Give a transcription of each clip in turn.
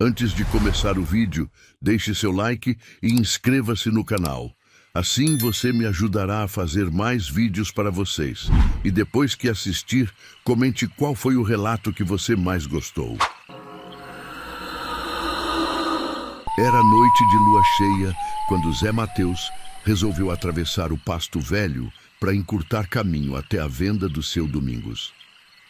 Antes de começar o vídeo, deixe seu like e inscreva-se no canal. Assim você me ajudará a fazer mais vídeos para vocês. E depois que assistir, comente qual foi o relato que você mais gostou. Era noite de lua cheia quando Zé Mateus resolveu atravessar o pasto velho para encurtar caminho até a venda do seu Domingos.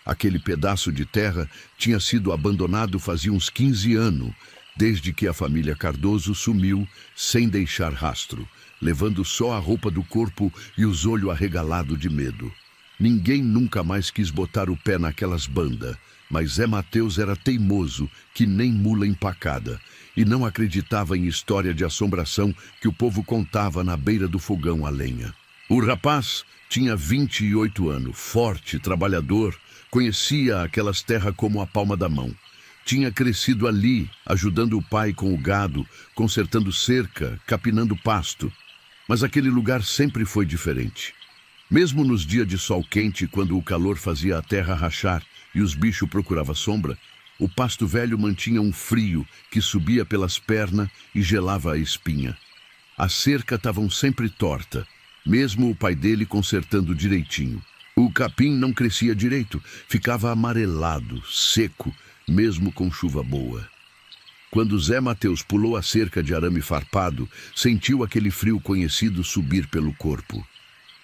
Aquele pedaço de terra tinha sido abandonado fazia uns 15 anos, desde que a família Cardoso sumiu sem deixar rastro, levando só a roupa do corpo e os olhos arregalados de medo. Ninguém nunca mais quis botar o pé naquelas bandas, mas Zé Mateus era teimoso que nem mula empacada e não acreditava em história de assombração que o povo contava na beira do fogão a lenha. O rapaz tinha 28 anos, forte, trabalhador, conhecia aquelas terras como a palma da mão. Tinha crescido ali, ajudando o pai com o gado, consertando cerca, capinando pasto. Mas aquele lugar sempre foi diferente. Mesmo nos dias de sol quente, quando o calor fazia a terra rachar e os bichos procuravam sombra, o pasto velho mantinha um frio que subia pelas pernas e gelava a espinha. As cercas estavam sempre torta, mesmo o pai dele consertando direitinho. O capim não crescia direito, ficava amarelado, seco, mesmo com chuva boa. Quando Zé Mateus pulou a cerca de arame farpado, sentiu aquele frio conhecido subir pelo corpo.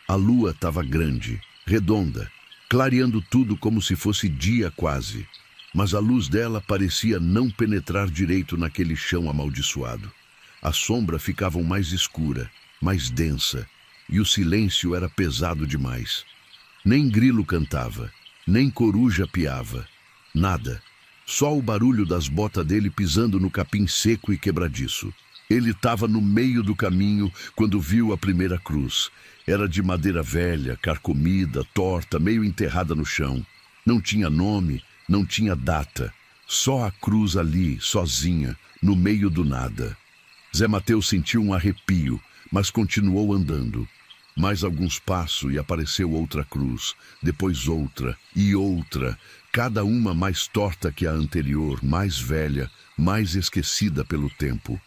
A lua estava grande, redonda, clareando tudo como se fosse dia quase, mas a luz dela parecia não penetrar direito naquele chão amaldiçoado. A sombra ficava mais escura, mais densa, e o silêncio era pesado demais. Nem grilo cantava, nem coruja piava, nada. Só o barulho das botas dele pisando no capim seco e quebradiço. Ele estava no meio do caminho quando viu a primeira cruz. Era de madeira velha, carcomida, torta, meio enterrada no chão. Não tinha nome, não tinha data. Só a cruz ali, sozinha, no meio do nada. Zé Mateus sentiu um arrepio, mas continuou andando. Mais alguns passos e apareceu outra cruz, depois outra e outra, cada uma mais torta que a anterior, mais velha, mais esquecida pelo tempo.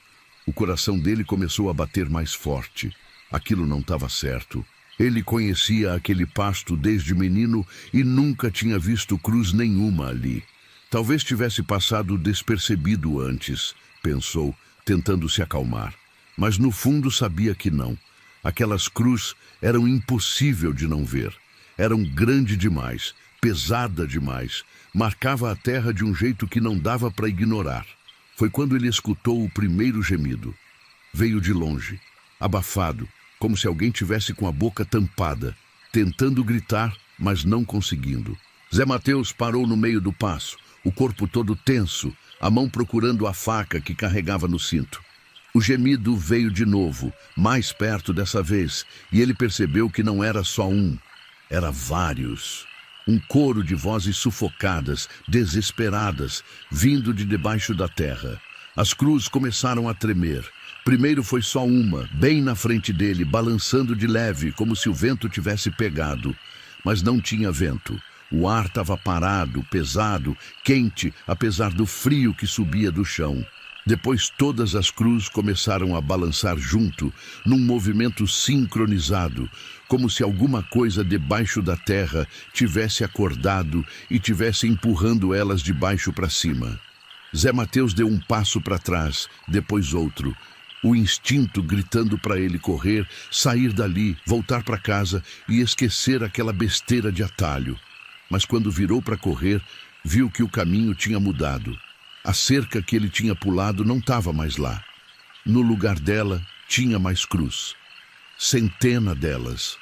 O coração dele começou a bater mais forte. Aquilo não estava certo. Ele conhecia aquele pasto desde menino e nunca tinha visto cruz nenhuma ali. Talvez tivesse passado despercebido antes, pensou, tentando se acalmar. Mas no fundo sabia que não. Aquelas cruzes eram impossível de não ver. Eram grande demais, pesada demais, marcava a terra de um jeito que não dava para ignorar. Foi quando ele escutou o primeiro gemido. Veio de longe, abafado, como se alguém tivesse com a boca tampada, tentando gritar, mas não conseguindo. Zé Mateus parou no meio do passo, o corpo todo tenso, a mão procurando a faca que carregava no cinto. O gemido veio de novo, mais perto dessa vez, e ele percebeu que não era só um, era vários. Um coro de vozes sufocadas, desesperadas, vindo de debaixo da terra. As cruzes começaram a tremer. Primeiro foi só uma, bem na frente dele, balançando de leve, como se o vento tivesse pegado. Mas não tinha vento. O ar estava parado, pesado, quente, apesar do frio que subia do chão. Depois todas as cruzes começaram a balançar junto, num movimento sincronizado, como se alguma coisa debaixo da terra tivesse acordado e tivesse empurrando elas de baixo para cima. Zé Mateus deu um passo para trás, depois outro. O instinto gritando para ele correr, sair dali, voltar para casa e esquecer aquela besteira de atalho. Mas quando virou para correr, viu que o caminho tinha mudado. A cerca que ele tinha pulado não estava mais lá. No lugar dela, tinha mais cruz. Centena delas.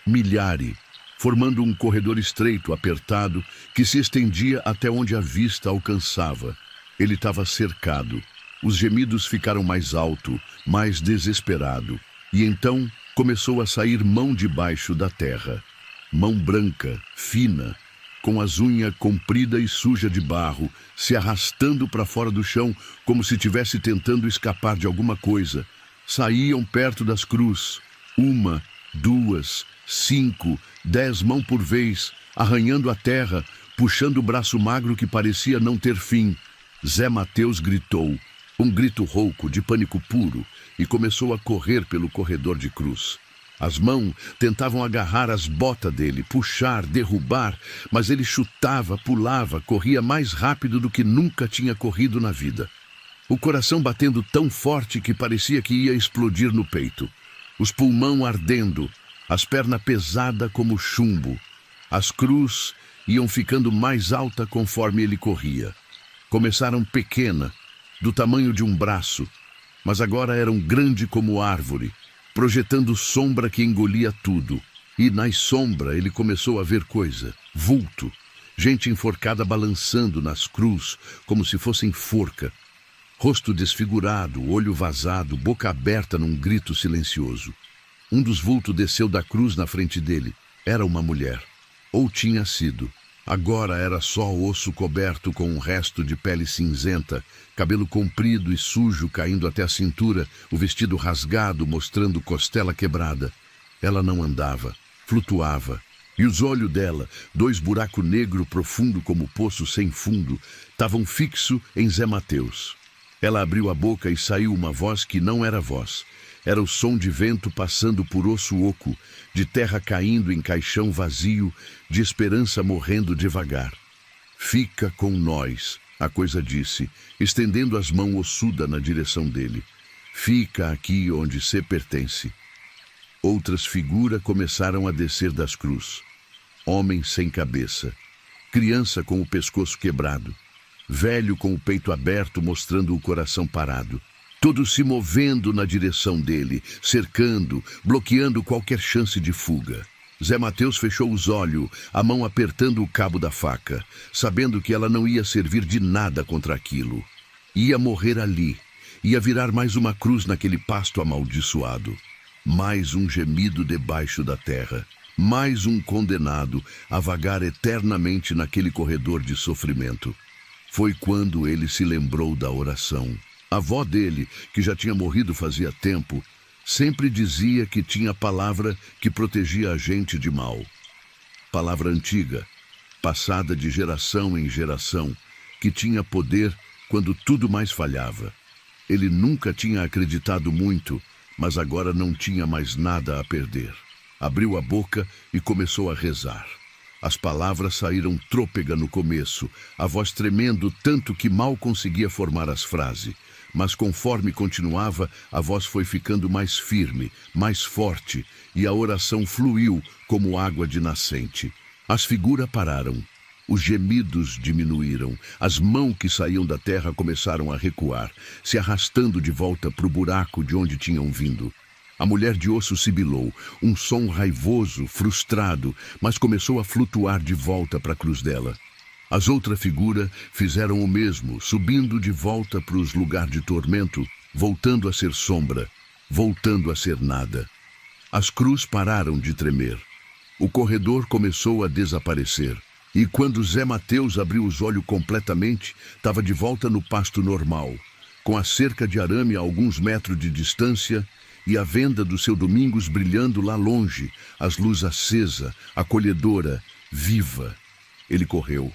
Milhares, formando um corredor estreito, apertado, que se estendia até onde a vista alcançava. Ele estava cercado. Os gemidos ficaram mais alto, mais desesperado. E então começou a sair mão debaixo da terra. Mão branca, fina, com as unhas comprida e suja de barro, se arrastando para fora do chão como se estivesse tentando escapar de alguma coisa. Saíam perto das cruzes, 1, 2, 5, 10 mãos por vez, arranhando a terra, puxando o braço magro que parecia não ter fim. Zé Mateus gritou, um grito rouco de pânico puro, e começou a correr pelo corredor de cruz. As mãos tentavam agarrar as botas dele, puxar, derrubar, mas ele chutava, pulava, corria mais rápido do que nunca tinha corrido na vida. O coração batendo tão forte que parecia que ia explodir no peito. Os pulmões ardendo, as pernas pesadas como chumbo. As cruz iam ficando mais alta conforme ele corria. Começaram pequena, do tamanho de um braço, mas agora eram grande como árvore, projetando sombra que engolia tudo. E nas sombras ele começou a ver coisa, vulto, gente enforcada balançando nas cruz como se fossem forca. Rosto desfigurado, olho vazado, boca aberta num grito silencioso. Um dos vultos desceu da cruz na frente dele. Era uma mulher. Ou tinha sido. Agora era só osso coberto com um resto de pele cinzenta, cabelo comprido e sujo caindo até a cintura, o vestido rasgado mostrando costela quebrada. Ela não andava, flutuava, e os olhos dela, dois buracos negros profundo como poço sem fundo, estavam fixos em Zé Mateus. Ela abriu a boca e saiu uma voz que não era voz. Era o som de vento passando por osso oco, de terra caindo em caixão vazio, de esperança morrendo devagar. Fica com nós, a coisa disse, estendendo as mãos ossudas na direção dele. Fica aqui onde você pertence. Outras figuras começaram a descer das cruz. Homem sem cabeça, criança com o pescoço quebrado, velho com o peito aberto mostrando o coração parado. Todos se movendo na direção dele, cercando, bloqueando qualquer chance de fuga. Zé Mateus fechou os olhos, a mão apertando o cabo da faca, sabendo que ela não ia servir de nada contra aquilo. Ia morrer ali, ia virar mais uma cruz naquele pasto amaldiçoado. Mais um gemido debaixo da terra, mais um condenado a vagar eternamente naquele corredor de sofrimento. Foi quando ele se lembrou da oração. A avó dele, que já tinha morrido fazia tempo, sempre dizia que tinha palavra que protegia a gente de mal. Palavra antiga, passada de geração em geração, que tinha poder quando tudo mais falhava. Ele nunca tinha acreditado muito, mas agora não tinha mais nada a perder. Abriu a boca e começou a rezar. As palavras saíram trôpega no começo, a voz tremendo tanto que mal conseguia formar as frases. Mas conforme continuava, a voz foi ficando mais firme, mais forte, e a oração fluiu como água de nascente. As figuras pararam, os gemidos diminuíram, as mãos que saíam da terra começaram a recuar, se arrastando de volta para o buraco de onde tinham vindo. A mulher de osso sibilou, um som raivoso, frustrado, mas começou a flutuar de volta para a cruz dela. As outras figuras fizeram o mesmo, subindo de volta para os lugares de tormento, voltando a ser sombra, voltando a ser nada. As cruz pararam de tremer. O corredor começou a desaparecer. E quando Zé Mateus abriu os olhos completamente, estava de volta no pasto normal, com a cerca de arame a alguns metros de distância e a venda do seu Domingos brilhando lá longe, as luzes acesa, acolhedora, viva. Ele correu.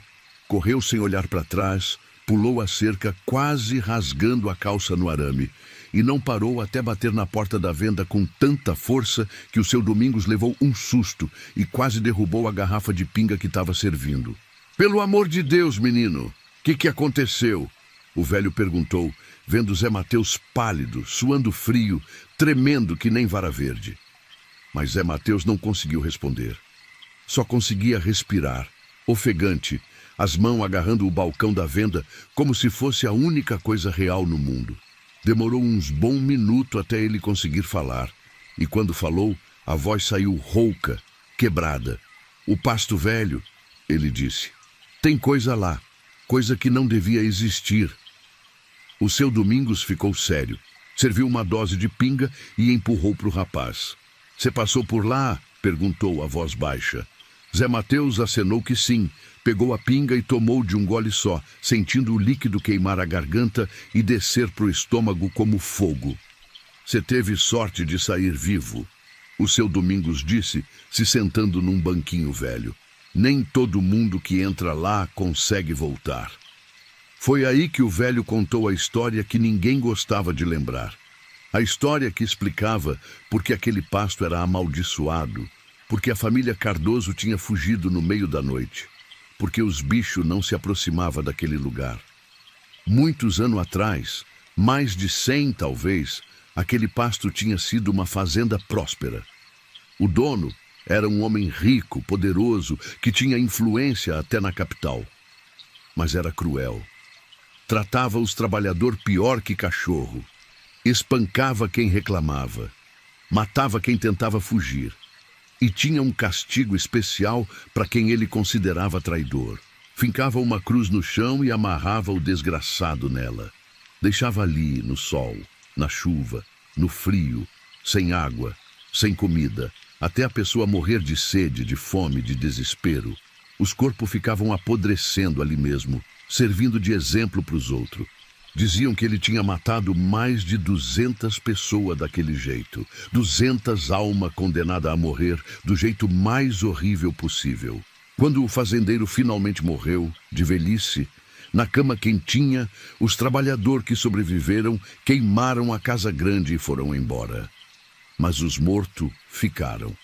Correu sem olhar para trás, pulou a cerca quase rasgando a calça no arame e não parou até bater na porta da venda com tanta força que o seu Domingos levou um susto e quase derrubou a garrafa de pinga que estava servindo. "Pelo amor de Deus, menino, que aconteceu?" O velho perguntou, vendo Zé Mateus pálido, suando frio, tremendo que nem vara verde. Mas Zé Mateus não conseguiu responder. Só conseguia respirar, ofegante, as mãos agarrando o balcão da venda como se fosse a única coisa real no mundo. Demorou uns bons minutos até ele conseguir falar, e quando falou, a voz saiu rouca, quebrada. "O pasto velho", ele disse. "Tem coisa lá, coisa que não devia existir." O seu Domingos ficou sério, serviu uma dose de pinga e empurrou para o rapaz. "Você passou por lá?" perguntou a voz baixa. Zé Mateus acenou que sim, pegou a pinga e tomou de um gole só, sentindo o líquido queimar a garganta e descer para o estômago como fogo. "Você teve sorte de sair vivo", o seu Domingos disse, se sentando num banquinho velho. "Nem todo mundo que entra lá consegue voltar." Foi aí que o velho contou a história que ninguém gostava de lembrar. A história que explicava por que aquele pasto era amaldiçoado, porque a família Cardoso tinha fugido no meio da noite, porque os bichos não se aproximavam daquele lugar. Muitos anos atrás, mais de 100 talvez, aquele pasto tinha sido uma fazenda próspera. O dono era um homem rico, poderoso, que tinha influência até na capital. Mas era cruel. Tratava os trabalhadores pior que cachorro. Espancava quem reclamava. Matava quem tentava fugir. E tinha um castigo especial para quem ele considerava traidor. Fincava uma cruz no chão e amarrava o desgraçado nela. Deixava ali, no sol, na chuva, no frio, sem água, sem comida, até a pessoa morrer de sede, de fome, de desespero. Os corpos ficavam apodrecendo ali mesmo, servindo de exemplo para os outros. Diziam que ele tinha matado mais de 200 pessoas daquele jeito. 200 almas condenadas a morrer do jeito mais horrível possível. Quando o fazendeiro finalmente morreu, de velhice, na cama quentinha, os trabalhadores que sobreviveram queimaram a casa grande e foram embora. Mas os mortos ficaram.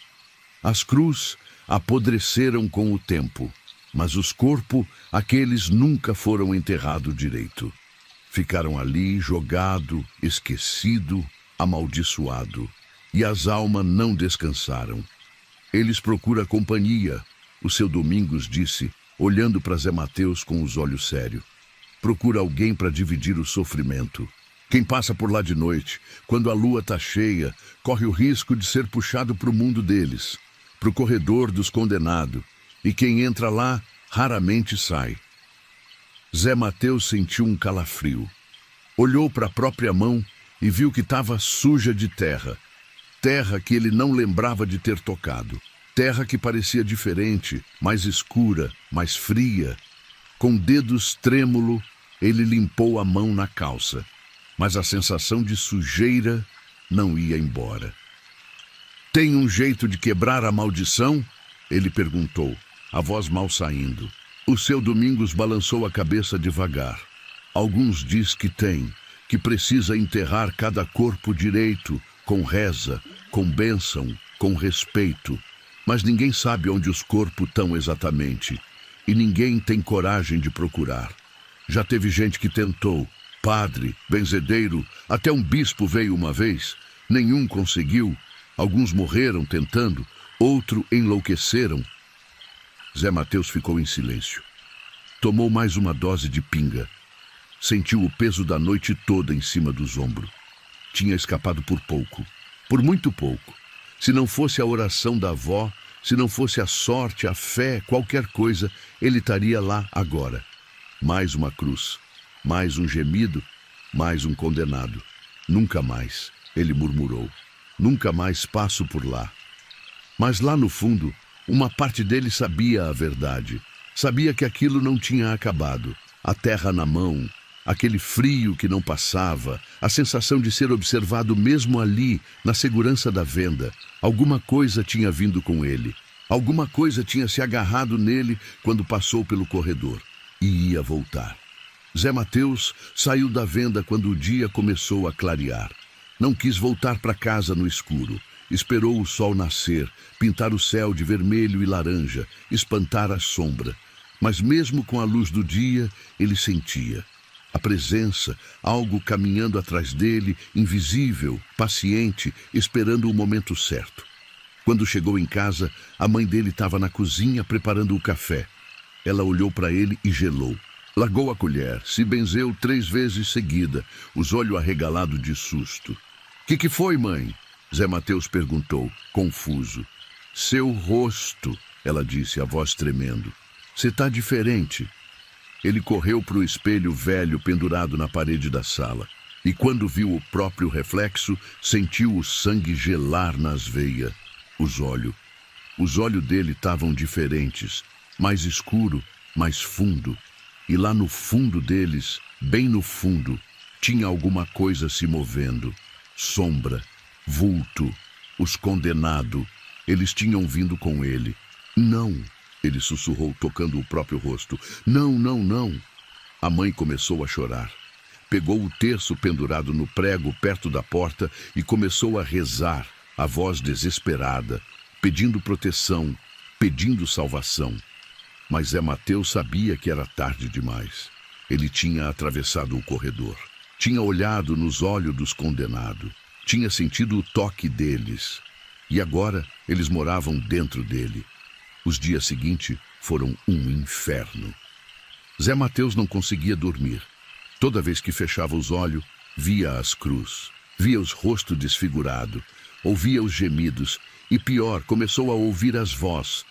As cruzes apodreceram com o tempo, mas os corpos, aqueles nunca foram enterrados direito. Ficaram ali, jogado, esquecido, amaldiçoado. E as almas não descansaram. Eles procuram companhia, o seu Domingos disse, olhando para Zé Mateus com os olhos sérios. Procura alguém para dividir o sofrimento. Quem passa por lá de noite, quando a lua está cheia, corre o risco de ser puxado para o mundo deles, para o corredor dos condenados, e quem entra lá raramente sai. Zé Mateus sentiu um calafrio. Olhou para a própria mão e viu que estava suja de terra. Terra que ele não lembrava de ter tocado. Terra que parecia diferente, mais escura, mais fria. Com dedos trêmulo, ele limpou a mão na calça. Mas a sensação de sujeira não ia embora. Tem um jeito de quebrar a maldição? Ele perguntou, a voz mal saindo. O seu Domingos balançou a cabeça devagar. Alguns diz que tem, que precisa enterrar cada corpo direito, com reza, com bênção, com respeito. Mas ninguém sabe onde os corpos estão exatamente. E ninguém tem coragem de procurar. Já teve gente que tentou. Padre, benzedeiro, até um bispo veio uma vez. Nenhum conseguiu. Alguns morreram tentando, outros enlouqueceram. Zé Mateus ficou em silêncio. Tomou mais uma dose de pinga. Sentiu o peso da noite toda em cima dos ombros. Tinha escapado por pouco. Por muito pouco. Se não fosse a oração da avó, se não fosse a sorte, a fé, qualquer coisa, ele estaria lá agora. Mais uma cruz. Mais um gemido. Mais um condenado. Nunca mais, ele murmurou. Nunca mais passo por lá. Mas lá no fundo, uma parte dele sabia a verdade. Sabia que aquilo não tinha acabado. A terra na mão, aquele frio que não passava, a sensação de ser observado mesmo ali, na segurança da venda. Alguma coisa tinha vindo com ele. Alguma coisa tinha se agarrado nele quando passou pelo corredor. E ia voltar. Zé Mateus saiu da venda quando o dia começou a clarear. Não quis voltar para casa no escuro. Esperou o sol nascer, pintar o céu de vermelho e laranja, espantar a sombra. Mas mesmo com a luz do dia, ele sentia a presença, algo caminhando atrás dele, invisível, paciente, esperando o momento certo. Quando chegou em casa, a mãe dele estava na cozinha preparando o café. Ela olhou para ele e gelou. Largou a colher, se benzeu 3 vezes seguida, os olhos arregalados de susto. Que foi, mãe? Zé Mateus perguntou, confuso. Seu rosto, ela disse, a voz tremendo. Você está diferente. Ele correu para o espelho velho pendurado na parede da sala. E quando viu o próprio reflexo, sentiu o sangue gelar nas veias. Os olhos dele estavam diferentes, mais escuro, mais fundo. E lá no fundo deles, bem no fundo, tinha alguma coisa se movendo. Sombra, vulto, os condenados. Eles tinham vindo com ele. Não, ele sussurrou, tocando o próprio rosto. Não, não, não. A mãe começou a chorar. Pegou o terço pendurado no prego perto da porta e começou a rezar, a voz desesperada, pedindo proteção, pedindo salvação. Mas Zé Mateus sabia que era tarde demais. Ele tinha atravessado o corredor. Tinha olhado nos olhos dos condenados. Tinha sentido o toque deles. E agora eles moravam dentro dele. Os dias seguintes foram um inferno. Zé Mateus não conseguia dormir. Toda vez que fechava os olhos, via as cruz, via os rostos desfigurados, ouvia os gemidos e, pior, começou a ouvir as voz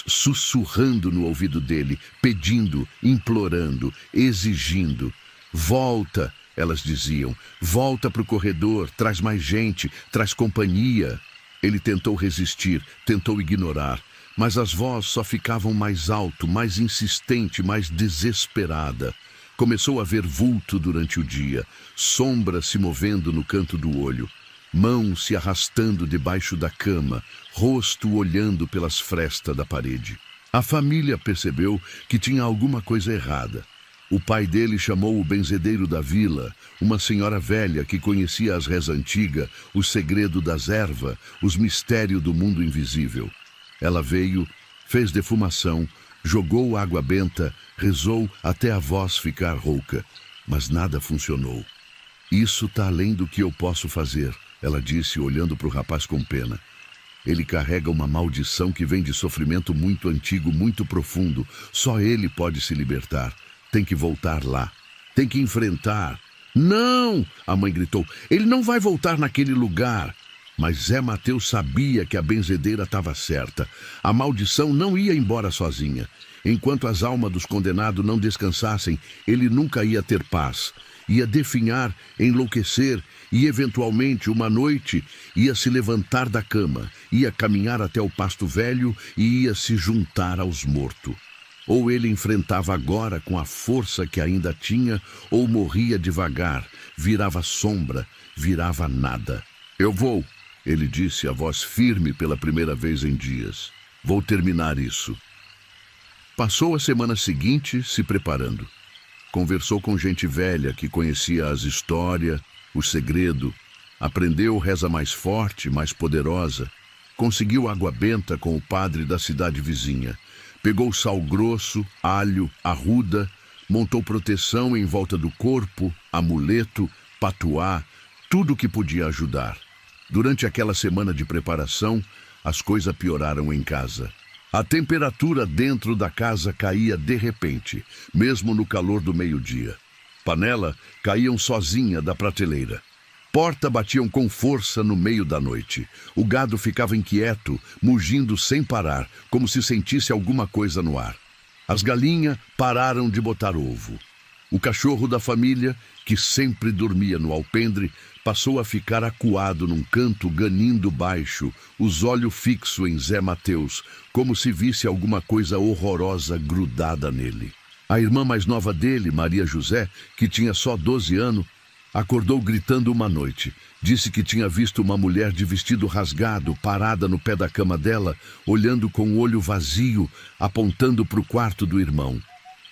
sussurrando no ouvido dele, pedindo, implorando, exigindo. Volta, elas diziam, volta para o corredor, traz mais gente, traz companhia. Ele tentou resistir, tentou ignorar, mas as vozes só ficavam mais alto, mais insistente, mais desesperada. Começou a ver vulto durante o dia, sombra se movendo no canto do olho, mãos se arrastando debaixo da cama, rosto olhando pelas frestas da parede. A família percebeu que tinha alguma coisa errada. O pai dele chamou o benzedeiro da vila, uma senhora velha que conhecia as rezas antigas, o segredo das ervas, os mistérios do mundo invisível. Ela veio, fez defumação, jogou água benta, rezou até a voz ficar rouca, mas nada funcionou. Isso está além do que eu posso fazer, ela disse, olhando para o rapaz com pena. Ele carrega uma maldição que vem de sofrimento muito antigo, muito profundo. Só ele pode se libertar. Tem que voltar lá. Tem que enfrentar. Não! A mãe gritou. Ele não vai voltar naquele lugar. Mas Zé Mateus sabia que a benzedeira estava certa. A maldição não ia embora sozinha. Enquanto as almas dos condenados não descansassem, ele nunca ia ter paz. Ia definhar, enlouquecer e, eventualmente, uma noite, ia se levantar da cama, ia caminhar até o pasto velho e ia se juntar aos mortos. Ou ele enfrentava agora com a força que ainda tinha, ou morria devagar, virava sombra, virava nada. Eu vou, ele disse, a voz firme pela primeira vez em dias. Vou terminar isso. Passou a semana seguinte se preparando. Conversou com gente velha que conhecia as histórias, o segredo. Aprendeu reza mais forte, mais poderosa. Conseguiu água benta com o padre da cidade vizinha. Pegou sal grosso, alho, arruda, montou proteção em volta do corpo, amuleto, patuá, tudo que podia ajudar. Durante aquela semana de preparação, as coisas pioraram em casa. A temperatura dentro da casa caía de repente, mesmo no calor do meio-dia. Panela caíam sozinha da prateleira. Porta batiam com força no meio da noite. O gado ficava inquieto, mugindo sem parar, como se sentisse alguma coisa no ar. As galinhas pararam de botar ovo. O cachorro da família, que sempre dormia no alpendre, passou a ficar acuado num canto, ganindo baixo, os olhos fixos em Zé Mateus, como se visse alguma coisa horrorosa grudada nele. A irmã mais nova dele, Maria José, que tinha só 12 anos, acordou gritando uma noite. Disse que tinha visto uma mulher de vestido rasgado, parada no pé da cama dela, olhando com o olho vazio, apontando para o quarto do irmão.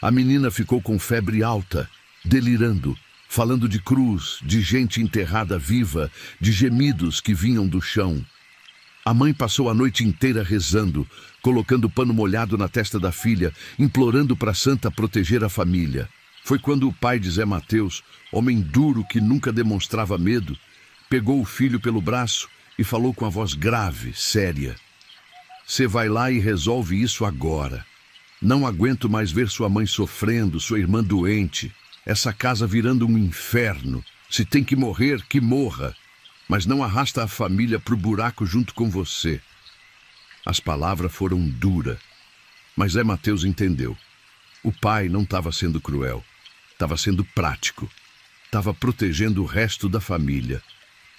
A menina ficou com febre alta, delirando, falando de cruz, de gente enterrada viva, de gemidos que vinham do chão. A mãe passou a noite inteira rezando, colocando pano molhado na testa da filha, implorando para a santa proteger a família. Foi quando o pai de Zé Mateus, homem duro que nunca demonstrava medo, pegou o filho pelo braço e falou com a voz grave, séria. Você vai lá e resolve isso agora. Não aguento mais ver sua mãe sofrendo, sua irmã doente, essa casa virando um inferno. Se tem que morrer, que morra. Mas não arrasta a família para o buraco junto com você. As palavras foram duras, mas Zé Mateus entendeu. O pai não estava sendo cruel, estava sendo prático. Estava protegendo o resto da família.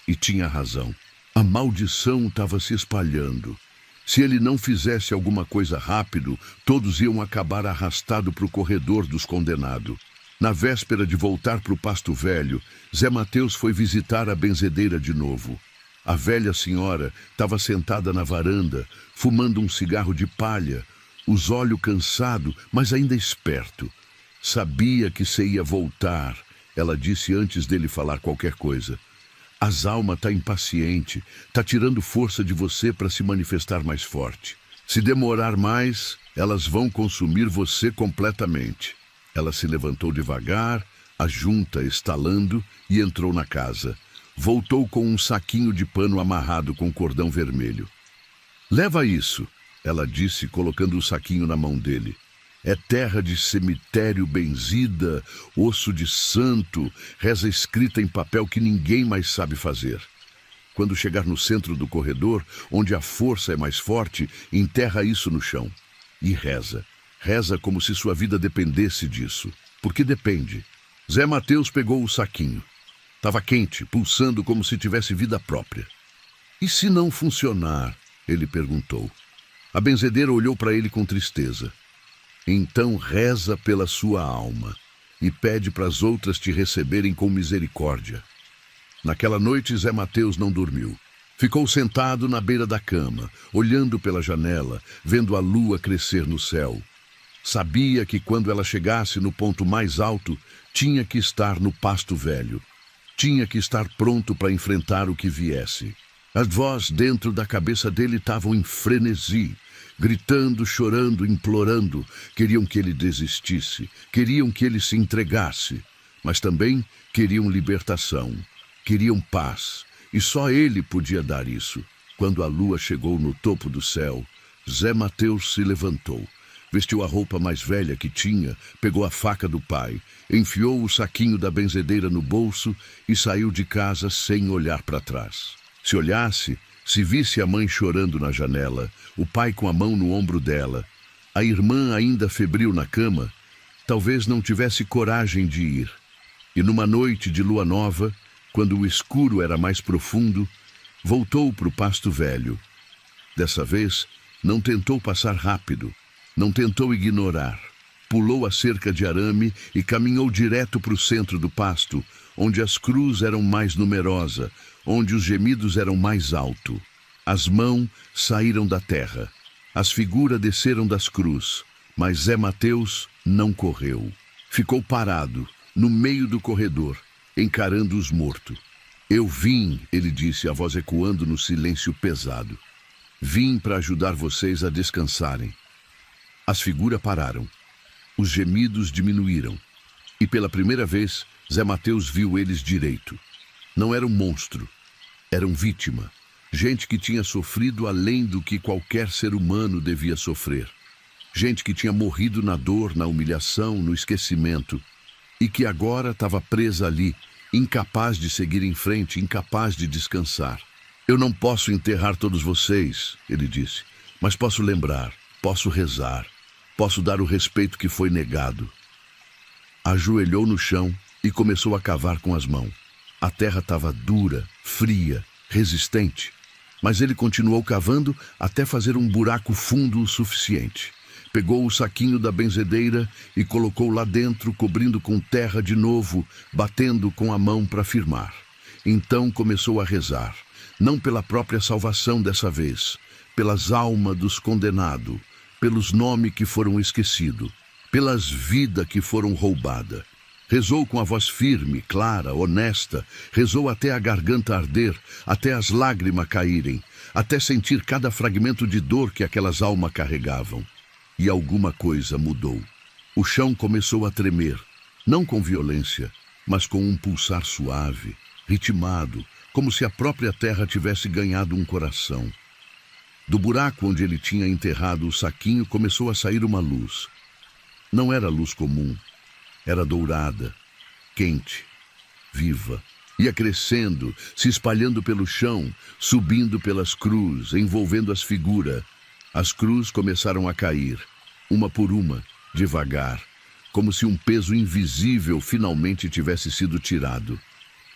E tinha razão. A maldição estava se espalhando. Se ele não fizesse alguma coisa rápido, todos iam acabar arrastados para o corredor dos condenados. Na véspera de voltar para o pasto velho, Zé Mateus foi visitar a benzedeira de novo. A velha senhora estava sentada na varanda, fumando um cigarro de palha, os olhos cansados, mas ainda esperto. Sabia que você ia voltar, ela disse antes dele falar qualquer coisa. As almas tá impaciente, tá tirando força de você para se manifestar mais forte. Se demorar mais, elas vão consumir você completamente. Ela se levantou devagar, a junta estalando, e entrou na casa. Voltou com um saquinho de pano amarrado com cordão vermelho. Leva isso, ela disse, colocando o saquinho na mão dele. É terra de cemitério benzida, osso de santo, reza escrita em papel que ninguém mais sabe fazer. Quando chegar no centro do corredor, onde a força é mais forte, enterra isso no chão. E reza. Reza como se sua vida dependesse disso. Porque depende. Zé Mateus pegou o saquinho. Estava quente, pulsando como se tivesse vida própria. E se não funcionar? Ele perguntou. A benzedeira olhou para ele com tristeza. Então reza pela sua alma e pede para as outras te receberem com misericórdia. Naquela noite, Zé Mateus não dormiu. Ficou sentado na beira da cama, olhando pela janela, vendo a lua crescer no céu. Sabia que quando ela chegasse no ponto mais alto, tinha que estar no pasto velho. Tinha que estar pronto para enfrentar o que viesse. As vozes dentro da cabeça dele estavam em frenesi, gritando, chorando, implorando. Queriam que ele desistisse, queriam que ele se entregasse, mas também queriam libertação, queriam paz, e só ele podia dar isso. Quando a lua chegou no topo do céu, Zé Mateus se levantou, vestiu a roupa mais velha que tinha, pegou a faca do pai, enfiou o saquinho da benzedeira no bolso e saiu de casa sem olhar para trás. Se olhasse, se visse a mãe chorando na janela, o pai com a mão no ombro dela, a irmã ainda febril na cama, talvez não tivesse coragem de ir. E numa noite de lua nova, quando o escuro era mais profundo, voltou para o pasto velho. Dessa vez, não tentou passar rápido, não tentou ignorar. Pulou a cerca de arame e caminhou direto para o centro do pasto, onde as cruzes eram mais numerosas, onde os gemidos eram mais altos. As mãos saíram da terra, as figuras desceram das cruzes, mas Zé Mateus não correu. Ficou parado, no meio do corredor, encarando os mortos. Eu vim, ele disse, a voz ecoando no silêncio pesado. Vim para ajudar vocês a descansarem. As figuras pararam. Os gemidos diminuíram. E pela primeira vez, Zé Mateus viu eles direito. Não era um monstro, eram vítima. Gente que tinha sofrido além do que qualquer ser humano devia sofrer. Gente que tinha morrido na dor, na humilhação, no esquecimento. E que agora estava presa ali, incapaz de seguir em frente, incapaz de descansar. Eu não posso enterrar todos vocês, ele disse, mas posso lembrar, posso rezar, posso dar o respeito que foi negado. Ajoelhou no chão e começou a cavar com as mãos. A terra estava dura, fria, resistente, mas ele continuou cavando até fazer um buraco fundo o suficiente. Pegou o saquinho da benzedeira e colocou lá dentro, cobrindo com terra de novo, batendo com a mão para firmar. Então começou a rezar, não pela própria salvação dessa vez, pelas almas dos condenados, pelos nomes que foram esquecidos, pelas vidas que foram roubadas. Rezou com a voz firme, clara, honesta, rezou até a garganta arder, até as lágrimas caírem, até sentir cada fragmento de dor que aquelas almas carregavam. E alguma coisa mudou. O chão começou a tremer, não com violência, mas com um pulsar suave, ritmado, como se a própria terra tivesse ganhado um coração. Do buraco onde ele tinha enterrado o saquinho começou a sair uma luz. Não era luz comum, era dourada, quente, viva. Ia crescendo, se espalhando pelo chão, subindo pelas cruzes, envolvendo as figuras. As cruzes começaram a cair, uma por uma, devagar, como se um peso invisível finalmente tivesse sido tirado.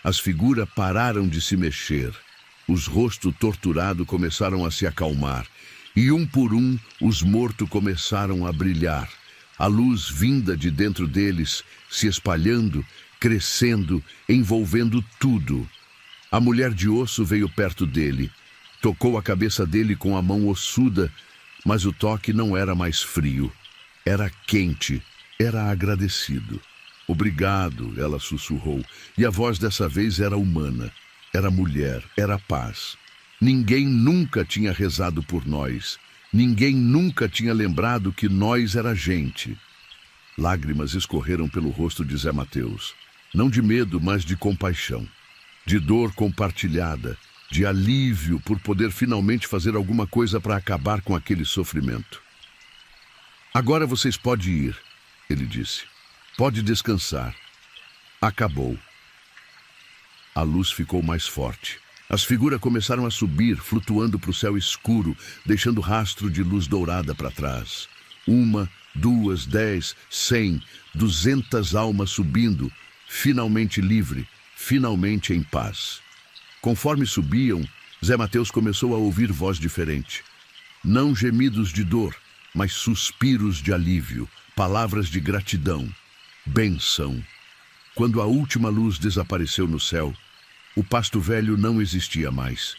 As figuras pararam de se mexer. Os rostos torturados começaram a se acalmar. E um por um, os mortos começaram a brilhar. A luz vinda de dentro deles, se espalhando, crescendo, envolvendo tudo. A mulher de osso veio perto dele. Tocou a cabeça dele com a mão ossuda, mas o toque não era mais frio. Era quente, Era agradecido. Obrigado, ela sussurrou, e a voz dessa vez era humana. Era mulher, era paz. Ninguém nunca tinha rezado por nós. Ninguém nunca tinha lembrado que nós era gente. Lágrimas escorreram pelo rosto de Zé Mateus. Não de medo, mas de compaixão. De dor compartilhada, de alívio por poder finalmente fazer alguma coisa para acabar com aquele sofrimento. Agora vocês podem ir, ele disse. Pode descansar. Acabou. A luz ficou mais forte. As figuras começaram a subir, flutuando para o céu escuro, deixando rastro de luz dourada para trás. 1, 2, 10, 100, 200 almas subindo, finalmente livre, finalmente em paz. Conforme subiam, Zé Mateus começou a ouvir voz diferente. Não gemidos de dor, mas suspiros de alívio, palavras de gratidão, benção. Quando a última luz desapareceu no céu, o pasto velho não existia mais.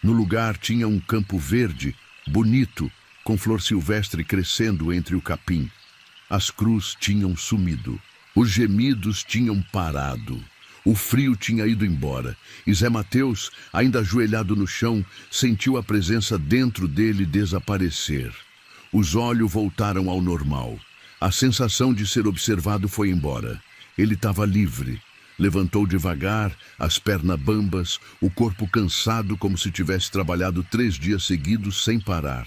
No lugar tinha um campo verde, bonito, com flor silvestre crescendo entre o capim. As cruzes tinham sumido. Os gemidos tinham parado. O frio tinha ido embora. E Zé Mateus, ainda ajoelhado no chão, sentiu a presença dentro dele desaparecer. Os olhos voltaram ao normal. A sensação de ser observado foi embora. Ele estava livre. Levantou devagar, as pernas bambas, o corpo cansado como se tivesse trabalhado 3 dias seguidos sem parar.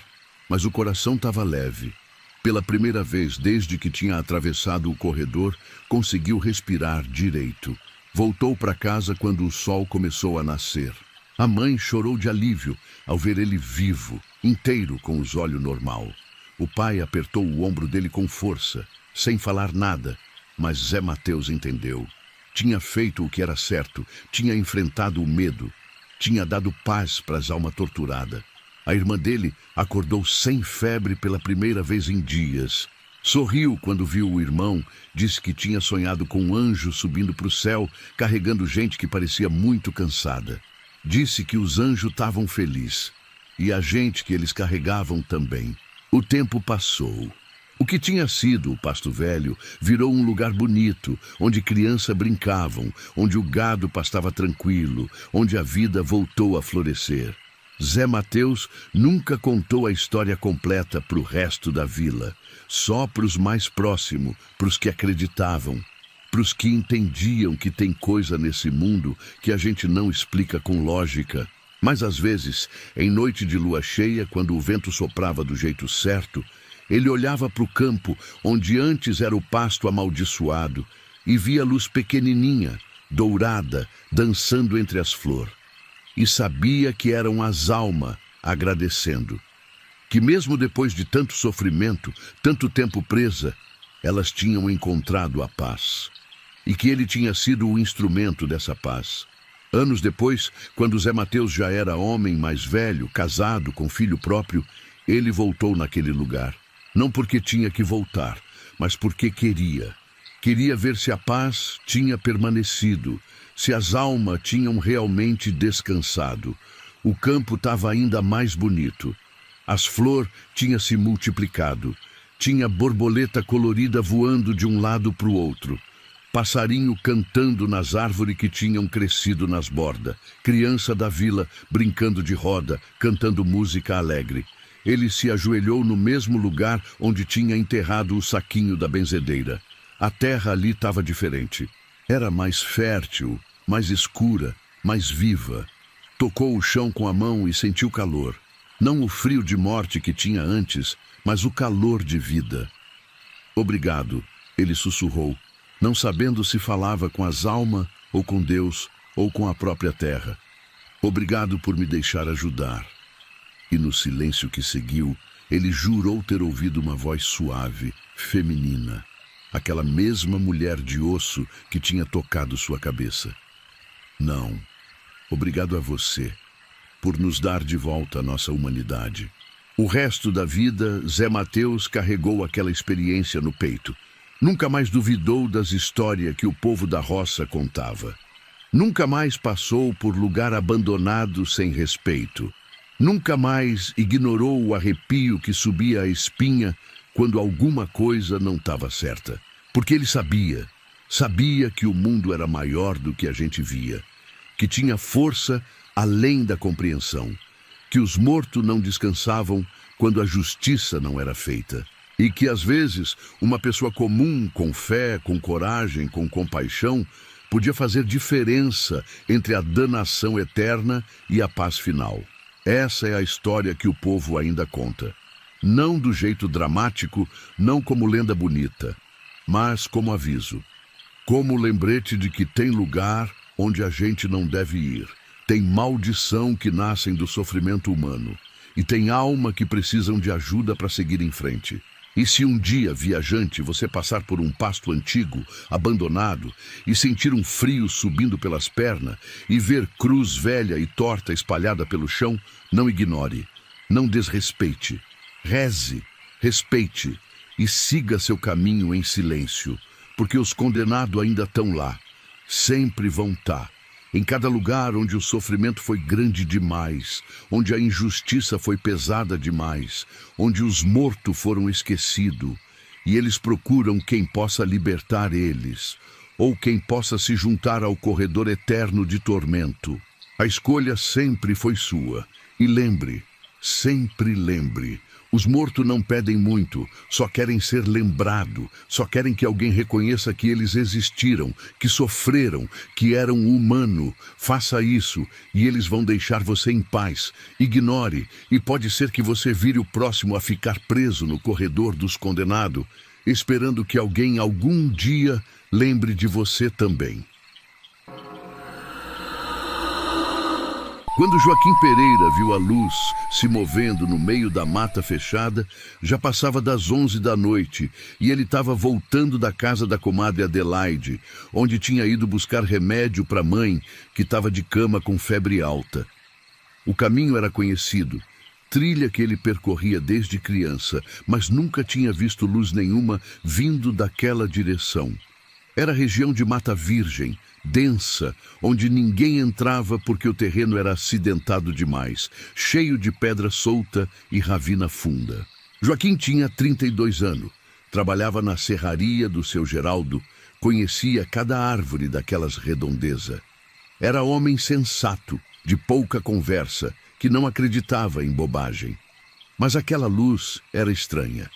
Mas o coração estava leve. Pela primeira vez desde que tinha atravessado o corredor, conseguiu respirar direito. Voltou para casa quando o sol começou a nascer. A mãe chorou de alívio ao ver ele vivo, inteiro com os olhos normal. O pai apertou o ombro dele com força, sem falar nada, mas Zé Mateus entendeu. Tinha feito o que era certo, tinha enfrentado o medo, tinha dado paz para as almas torturadas. A irmã dele acordou sem febre pela primeira vez em dias. Sorriu quando viu o irmão, disse que tinha sonhado com um anjo subindo para o céu, carregando gente que parecia muito cansada. Disse que os anjos estavam felizes, e a gente que eles carregavam também. O tempo passou. O que tinha sido o pasto velho virou um lugar bonito, onde crianças brincavam, onde o gado pastava tranquilo, onde a vida voltou a florescer. Zé Mateus nunca contou a história completa para o resto da vila, só para os mais próximos, para os que acreditavam, para os que entendiam que tem coisa nesse mundo que a gente não explica com lógica. Mas às vezes, em noite de lua cheia, quando o vento soprava do jeito certo, ele olhava para o campo, onde antes era o pasto amaldiçoado, e via a luz pequenininha, dourada, dançando entre as flores. E sabia que eram as almas agradecendo. Que mesmo depois de tanto sofrimento, tanto tempo presa, elas tinham encontrado a paz. E que ele tinha sido o instrumento dessa paz. Anos depois, quando Zé Mateus já era homem mais velho, casado, com filho próprio, ele voltou naquele lugar. Não porque tinha que voltar, mas porque queria. Queria ver se a paz tinha permanecido, se as almas tinham realmente descansado. O campo estava ainda mais bonito. As flores tinham se multiplicado. Tinha borboleta colorida voando de um lado para o outro. Passarinho cantando nas árvores que tinham crescido nas bordas. Criança da vila brincando de roda, cantando música alegre. Ele se ajoelhou no mesmo lugar onde tinha enterrado o saquinho da benzedeira. A terra ali estava diferente. Era mais fértil, mais escura, mais viva. Tocou o chão com a mão e sentiu calor. Não o frio de morte que tinha antes, mas o calor de vida. Obrigado, ele sussurrou, não sabendo se falava com as almas, ou com Deus, ou com a própria terra. Obrigado por me deixar ajudar. E no silêncio que seguiu, ele jurou ter ouvido uma voz suave, feminina. Aquela mesma mulher de osso que tinha tocado sua cabeça. Não, obrigado a você, por nos dar de volta a nossa humanidade. O resto da vida, Zé Mateus carregou aquela experiência no peito. Nunca mais duvidou das histórias que o povo da roça contava. Nunca mais passou por lugar abandonado sem respeito. Nunca mais ignorou o arrepio que subia a espinha quando alguma coisa não estava certa. Porque ele sabia que o mundo era maior do que a gente via, que tinha força além da compreensão, que os mortos não descansavam quando a justiça não era feita, e que às vezes uma pessoa comum, com fé, com coragem, com compaixão, podia fazer diferença entre a danação eterna e a paz final. Essa é a história que o povo ainda conta. Não do jeito dramático, não como lenda bonita, mas como aviso. Como lembrete de que tem lugar onde a gente não deve ir. Tem maldição que nascem do sofrimento humano. E tem alma que precisam de ajuda para seguir em frente. E se um dia, viajante, você passar por um pasto antigo, abandonado, e sentir um frio subindo pelas pernas, e ver cruz velha e torta espalhada pelo chão, não ignore, não desrespeite. Reze, respeite e siga seu caminho em silêncio, porque os condenados ainda estão lá, sempre vão estar. Em cada lugar onde o sofrimento foi grande demais, onde a injustiça foi pesada demais, onde os mortos foram esquecidos, e eles procuram quem possa libertar eles, ou quem possa se juntar ao corredor eterno de tormento. A escolha sempre foi sua. E lembre, sempre lembre, os mortos não pedem muito, só querem ser lembrados, só querem que alguém reconheça que eles existiram, que sofreram, que eram humanos. Faça isso e eles vão deixar você em paz. Ignore, e pode ser que você vire o próximo a ficar preso no corredor dos condenados, esperando que alguém algum dia lembre de você também. Quando Joaquim Pereira viu a luz se movendo no meio da mata fechada, já passava das 11 da noite e ele estava voltando da casa da comadre Adelaide, onde tinha ido buscar remédio para a mãe, que estava de cama com febre alta. O caminho era conhecido, trilha que ele percorria desde criança, mas nunca tinha visto luz nenhuma vindo daquela direção. Era região de mata virgem, densa, onde ninguém entrava porque o terreno era acidentado demais, cheio de pedra solta e ravina funda. Joaquim tinha 32 anos, trabalhava na serraria do seu Geraldo, conhecia cada árvore daquelas redondezas. Era homem sensato, de pouca conversa, que não acreditava em bobagem. Mas aquela luz era estranha.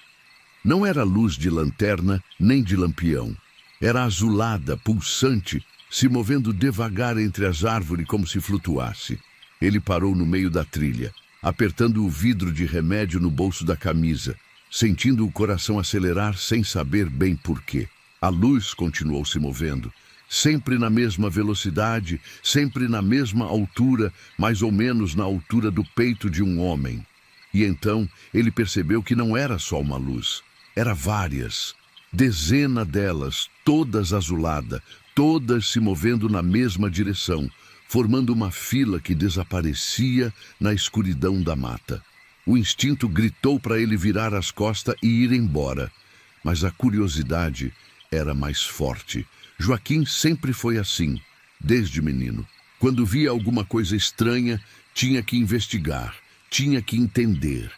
Não era luz de lanterna nem de lampião. Era azulada, pulsante, se movendo devagar entre as árvores como se flutuasse. Ele parou no meio da trilha, apertando o vidro de remédio no bolso da camisa, sentindo o coração acelerar sem saber bem porquê. A luz continuou se movendo, sempre na mesma velocidade, sempre na mesma altura, mais ou menos na altura do peito de um homem. E então ele percebeu que não era só uma luz, era várias. Dezenas delas, todas azuladas, todas se movendo na mesma direção, formando uma fila que desaparecia na escuridão da mata. O instinto gritou para ele virar as costas e ir embora, mas a curiosidade era mais forte. Joaquim sempre foi assim, desde menino. Quando via alguma coisa estranha, tinha que investigar, tinha que entender.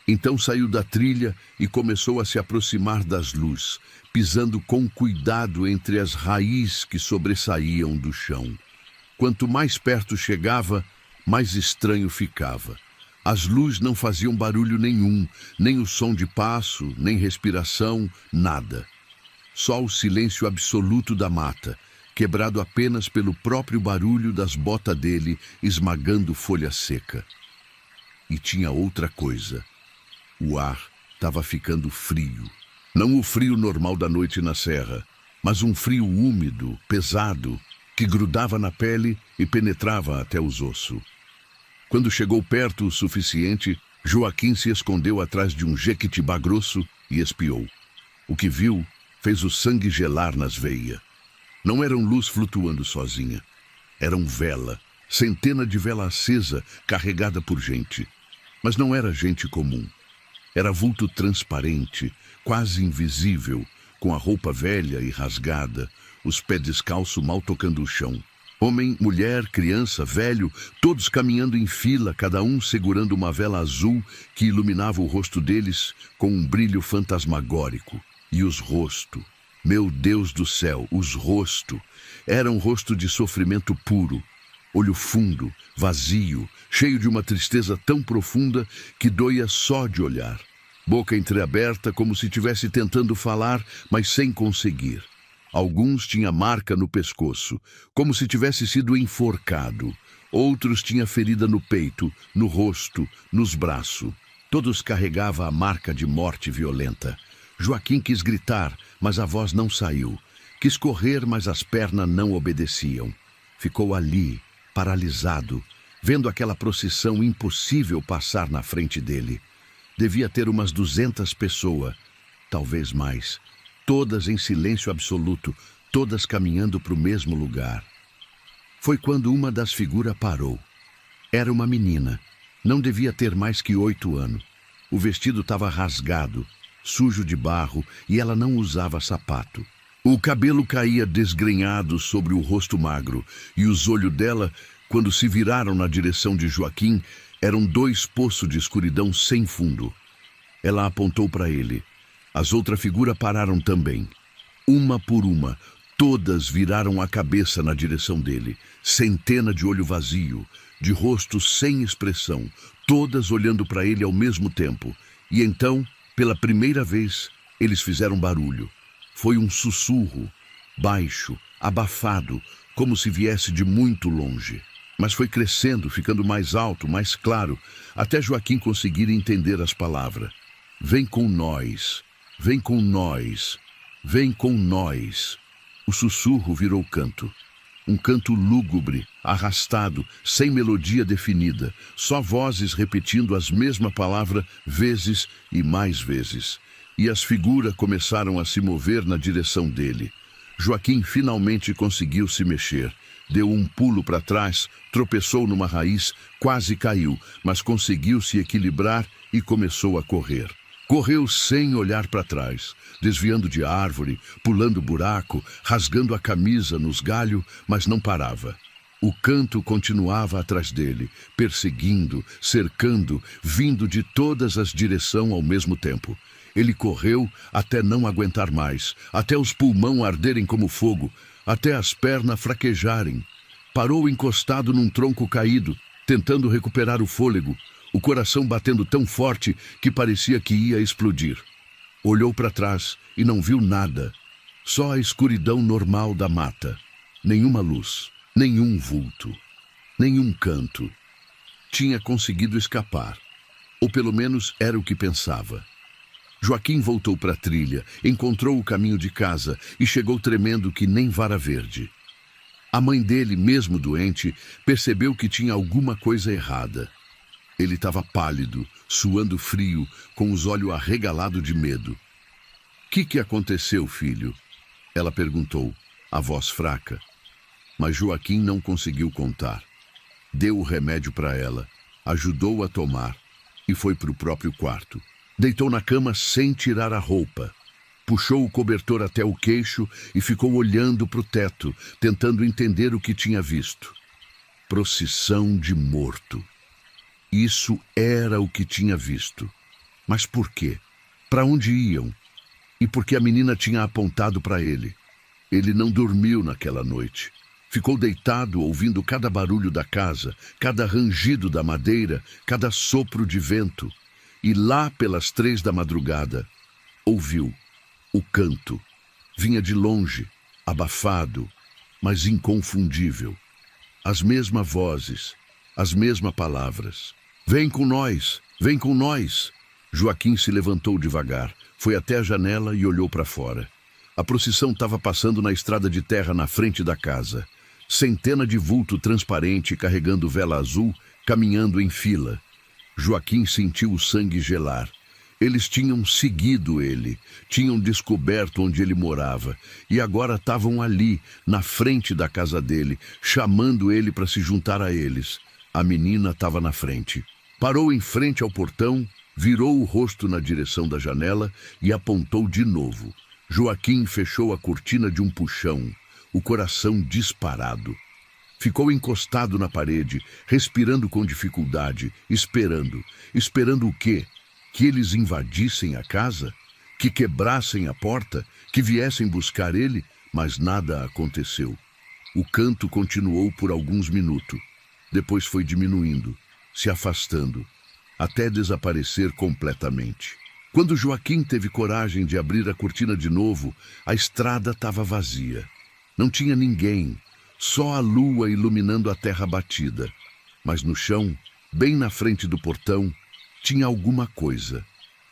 Então saiu da trilha e começou a se aproximar das luzes, pisando com cuidado entre as raízes que sobressaíam do chão. Quanto mais perto chegava, mais estranho ficava. As luzes não faziam barulho nenhum, nem o som de passo, nem respiração, nada. Só o silêncio absoluto da mata, quebrado apenas pelo próprio barulho das botas dele esmagando folha seca. E tinha outra coisa. O ar estava ficando frio. Não o frio normal da noite na serra, mas um frio úmido, pesado, que grudava na pele e penetrava até os ossos. Quando chegou perto o suficiente, Joaquim se escondeu atrás de um jequitibá grosso e espiou. O que viu fez o sangue gelar nas veias. Não eram luz flutuando sozinha. Eram vela, centena de vela acesa carregada por gente. Mas não era gente comum. Era vulto transparente, quase invisível, com a roupa velha e rasgada, os pés descalços mal tocando o chão. Homem, mulher, criança, velho, todos caminhando em fila, cada um segurando uma vela azul que iluminava o rosto deles com um brilho fantasmagórico. E os rostos, Meu Deus do céu, os rosto. Era um rosto de sofrimento puro. Olho fundo, vazio, cheio de uma tristeza tão profunda que doía só de olhar. Boca entreaberta como se estivesse tentando falar, mas sem conseguir. Alguns tinha marca no pescoço, como se tivesse sido enforcado. Outros tinha ferida no peito, no rosto, nos braços. Todos carregavam a marca de morte violenta. Joaquim quis gritar, mas a voz não saiu. Quis correr, mas as pernas não obedeciam. Ficou ali, paralisado, vendo aquela procissão impossível passar na frente dele. Devia ter umas 200 pessoas, talvez mais, todas em silêncio absoluto, todas caminhando para o mesmo lugar. Foi quando uma das figuras parou. Era uma menina. Não devia ter mais que 8 anos. O vestido estava rasgado, sujo de barro, e ela não usava sapato. O cabelo caía desgrenhado sobre o rosto magro, e os olhos dela, quando se viraram na direção de Joaquim, eram 2 poços de escuridão sem fundo. Ela apontou para ele. As outras figuras pararam também. Uma por uma, todas viraram a cabeça na direção dele. Centena de olho vazio, de rosto sem expressão, todas olhando para ele ao mesmo tempo. E então, pela primeira vez, eles fizeram barulho. Foi um sussurro, baixo, abafado, como se viesse de muito longe. Mas foi crescendo, ficando mais alto, mais claro, até Joaquim conseguir entender as palavras. Vem com nós, vem com nós, vem com nós. O sussurro virou canto. Um canto lúgubre, arrastado, sem melodia definida, só vozes repetindo as mesmas palavras vezes e mais vezes. E as figuras começaram a se mover na direção dele. Joaquim finalmente conseguiu se mexer. Deu um pulo para trás, tropeçou numa raiz, quase caiu, mas conseguiu se equilibrar e começou a correr. Correu sem olhar para trás, desviando de árvore, pulando buraco, rasgando a camisa nos galhos, mas não parava. O canto continuava atrás dele, perseguindo, cercando, vindo de todas as direções ao mesmo tempo. Ele correu até não aguentar mais, até os pulmões arderem como fogo, até as pernas fraquejarem. Parou encostado num tronco caído, tentando recuperar o fôlego, o coração batendo tão forte que parecia que ia explodir. Olhou para trás e não viu nada, só a escuridão normal da mata. Nenhuma luz, nenhum vulto, nenhum canto. Tinha conseguido escapar, ou pelo menos era o que pensava. Joaquim voltou para a trilha, encontrou o caminho de casa e chegou tremendo que nem vara verde. A mãe dele, mesmo doente, percebeu que tinha alguma coisa errada. Ele estava pálido, suando frio, com os olhos arregalados de medo. Que aconteceu, filho? Ela perguntou, a voz fraca. Mas Joaquim não conseguiu contar. Deu o remédio para ela, ajudou a tomar e foi para o próprio quarto. Deitou na cama sem tirar a roupa. Puxou o cobertor até o queixo e ficou olhando para o teto, tentando entender o que tinha visto. Procissão de morto. Isso era o que tinha visto. Mas por quê? Para onde iam? E por que a menina tinha apontado para ele? Ele não dormiu naquela noite. Ficou deitado ouvindo cada barulho da casa, cada rangido da madeira, cada sopro de vento. E lá pelas 3 da madrugada, ouviu o canto. Vinha de longe, abafado, mas inconfundível. As mesmas vozes, as mesmas palavras. Vem com nós, vem com nós. Joaquim se levantou devagar, foi até a janela e olhou para fora. A procissão estava passando na estrada de terra na frente da casa. Centena de vulto transparente carregando vela azul, caminhando em fila. Joaquim sentiu o sangue gelar. Eles tinham seguido ele, tinham descoberto onde ele morava, e agora estavam ali, na frente da casa dele, chamando ele para se juntar a eles. A menina estava na frente. Parou em frente ao portão, virou o rosto na direção da janela e apontou de novo. Joaquim fechou a cortina de um puxão, o coração disparado. Ficou encostado na parede, respirando com dificuldade, esperando. Esperando o quê? Que eles invadissem a casa? que quebrassem a porta, que viessem buscar ele, mas nada aconteceu. O canto continuou por alguns minutos. Depois foi diminuindo, se afastando, até desaparecer completamente. Quando Joaquim teve coragem de abrir a cortina de novo, a estrada estava vazia. Não tinha ninguém, só a lua iluminando a terra batida. Mas no chão, bem na frente do portão, tinha alguma coisa.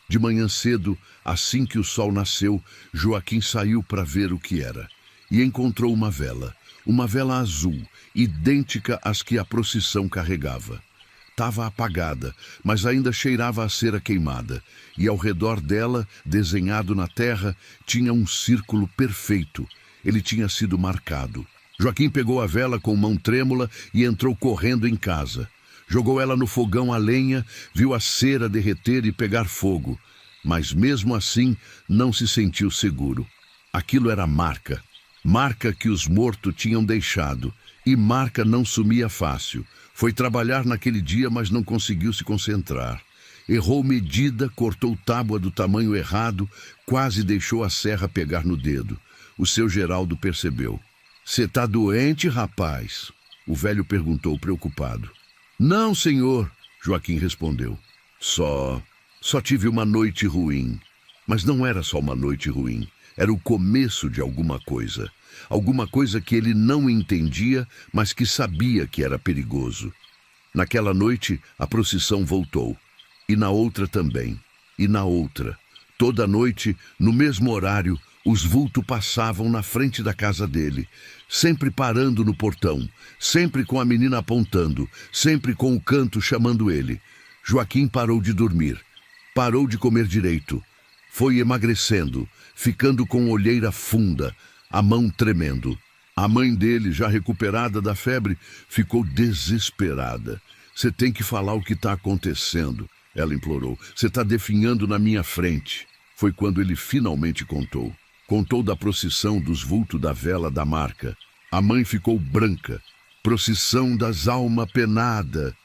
De manhã cedo, assim que o sol nasceu, Joaquim saiu para ver o que era. E encontrou uma vela azul, idêntica às que a procissão carregava. Estava apagada, mas ainda cheirava a cera queimada, e ao redor dela, desenhado na terra, tinha um círculo perfeito. Ele tinha sido marcado. Joaquim pegou a vela com mão trêmula e entrou correndo em casa. Jogou ela no fogão a lenha, viu a cera derreter e pegar fogo. Mas mesmo assim, não se sentiu seguro. Aquilo era marca. Marca que os mortos tinham deixado. E marca não sumia fácil. Foi trabalhar naquele dia, mas não conseguiu se concentrar. Errou medida, cortou tábua do tamanho errado, quase deixou a serra pegar no dedo. O seu Geraldo percebeu. "Cê tá doente, rapaz?" O velho perguntou, preocupado. "Não, senhor," Joaquim respondeu. Só tive uma noite ruim." Mas não era só uma noite ruim. Era o começo de alguma coisa. Alguma coisa que ele não entendia, mas que sabia que era perigoso. Naquela noite, a procissão voltou. E na outra também. E na outra. Toda noite, no mesmo horário, os vultos passavam na frente da casa dele, sempre parando no portão, sempre com a menina apontando, sempre com o canto chamando ele. Joaquim parou de dormir, parou de comer direito. Foi emagrecendo, ficando com olheira funda, a mão tremendo. A mãe dele, já recuperada da febre, ficou desesperada. "Você tem que falar o que está acontecendo", ela implorou. "Você está definhando na minha frente." Foi quando ele finalmente contou. Contou da procissão dos vultos da vela da marca. A mãe ficou branca. "Procissão das almas penada."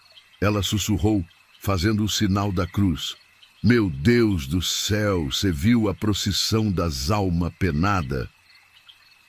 Ela sussurrou, fazendo o sinal da cruz. "Meu Deus do céu, você viu a procissão das almas penada?"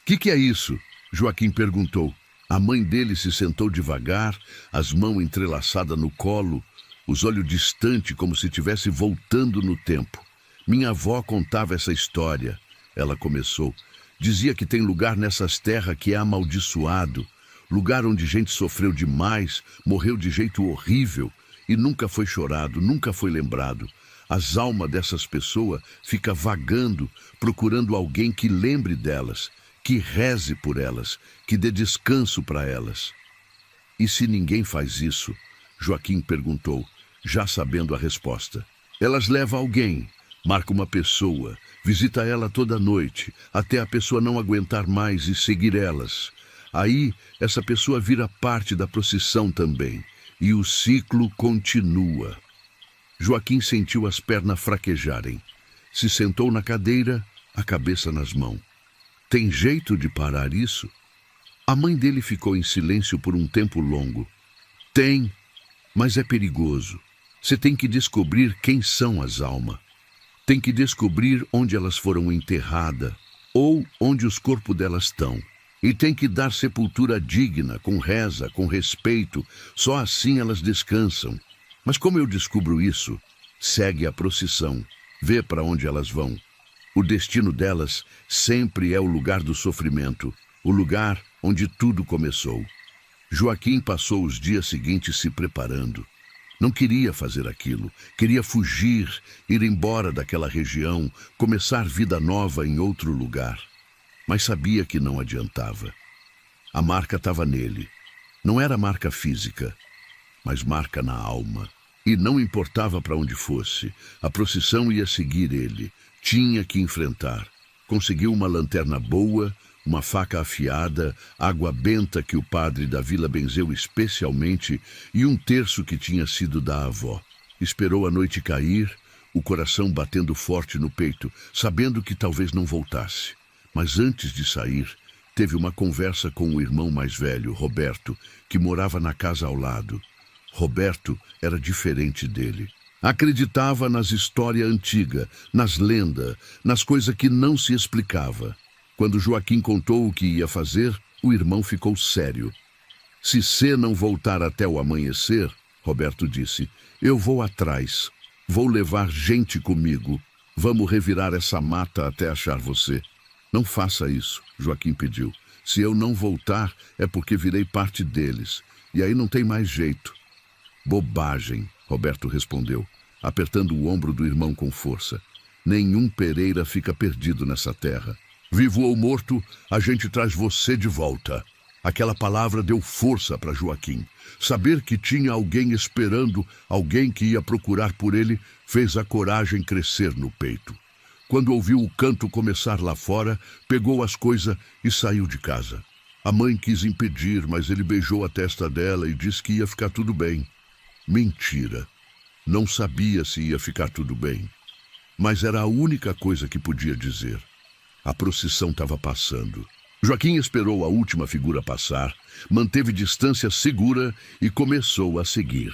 Que é isso?" Joaquim perguntou. A mãe dele se sentou devagar, as mãos entrelaçadas no colo, os olhos distantes como se estivesse voltando no tempo. "Minha avó contava essa história." Ela começou. "Dizia que tem lugar nessas terras que é amaldiçoado, lugar onde gente sofreu demais, morreu de jeito horrível e nunca foi chorado, nunca foi lembrado. As almas dessas pessoas ficam vagando, procurando alguém que lembre delas, que reze por elas, que dê descanso para elas." "E se ninguém faz isso?" Joaquim perguntou, já sabendo a resposta. "Elas levam alguém, marca uma pessoa, visita ela toda noite, até a pessoa não aguentar mais e seguir elas. Aí, essa pessoa vira parte da procissão também, e o ciclo continua." Joaquim sentiu as pernas fraquejarem. Se sentou na cadeira, a cabeça nas mãos. "Tem jeito de parar isso?" A mãe dele ficou em silêncio por um tempo longo. "Tem, mas é perigoso. Você tem que descobrir quem são as almas. Tem que descobrir onde elas foram enterradas, ou onde os corpos delas estão. E tem que dar sepultura digna, com reza, com respeito. Só assim elas descansam. Mas como eu descubro isso? Segue a procissão, vê para onde elas vão. O destino delas sempre é o lugar do sofrimento, o lugar onde tudo começou." Joaquim passou os dias seguintes se preparando. Não queria fazer aquilo, queria fugir, ir embora daquela região, começar vida nova em outro lugar. Mas sabia que não adiantava. A marca estava nele. Não era marca física, mas marca na alma. E não importava para onde fosse, a procissão ia seguir ele. Tinha que enfrentar. Conseguiu uma lanterna boa, uma faca afiada, água benta que o padre da vila benzeu especialmente e um terço que tinha sido da avó. Esperou a noite cair, o coração batendo forte no peito, sabendo que talvez não voltasse. Mas antes de sair, teve uma conversa com o irmão mais velho, Roberto, que morava na casa ao lado. Roberto era diferente dele. Acreditava nas histórias antigas, nas lendas, nas coisas que não se explicava. Quando Joaquim contou o que ia fazer, o irmão ficou sério. Se cê não voltar até o amanhecer, Roberto disse, eu vou atrás. Vou levar gente comigo. Vamos revirar essa mata até achar você. Não faça isso, Joaquim pediu. Se eu não voltar, é porque virei parte deles. E aí não tem mais jeito. Bobagem, Roberto respondeu, apertando o ombro do irmão com força. Nenhum Pereira fica perdido nessa terra. Vivo ou morto, a gente traz você de volta. Aquela palavra deu força para Joaquim. Saber que tinha alguém esperando, alguém que ia procurar por ele, fez a coragem crescer no peito. Quando ouviu o canto começar lá fora, pegou as coisas e saiu de casa. A mãe quis impedir, mas ele beijou a testa dela e disse que ia ficar tudo bem. Mentira. Não sabia se ia ficar tudo bem. Mas era a única coisa que podia dizer. A procissão estava passando. Joaquim esperou a última figura passar, manteve distância segura e começou a seguir.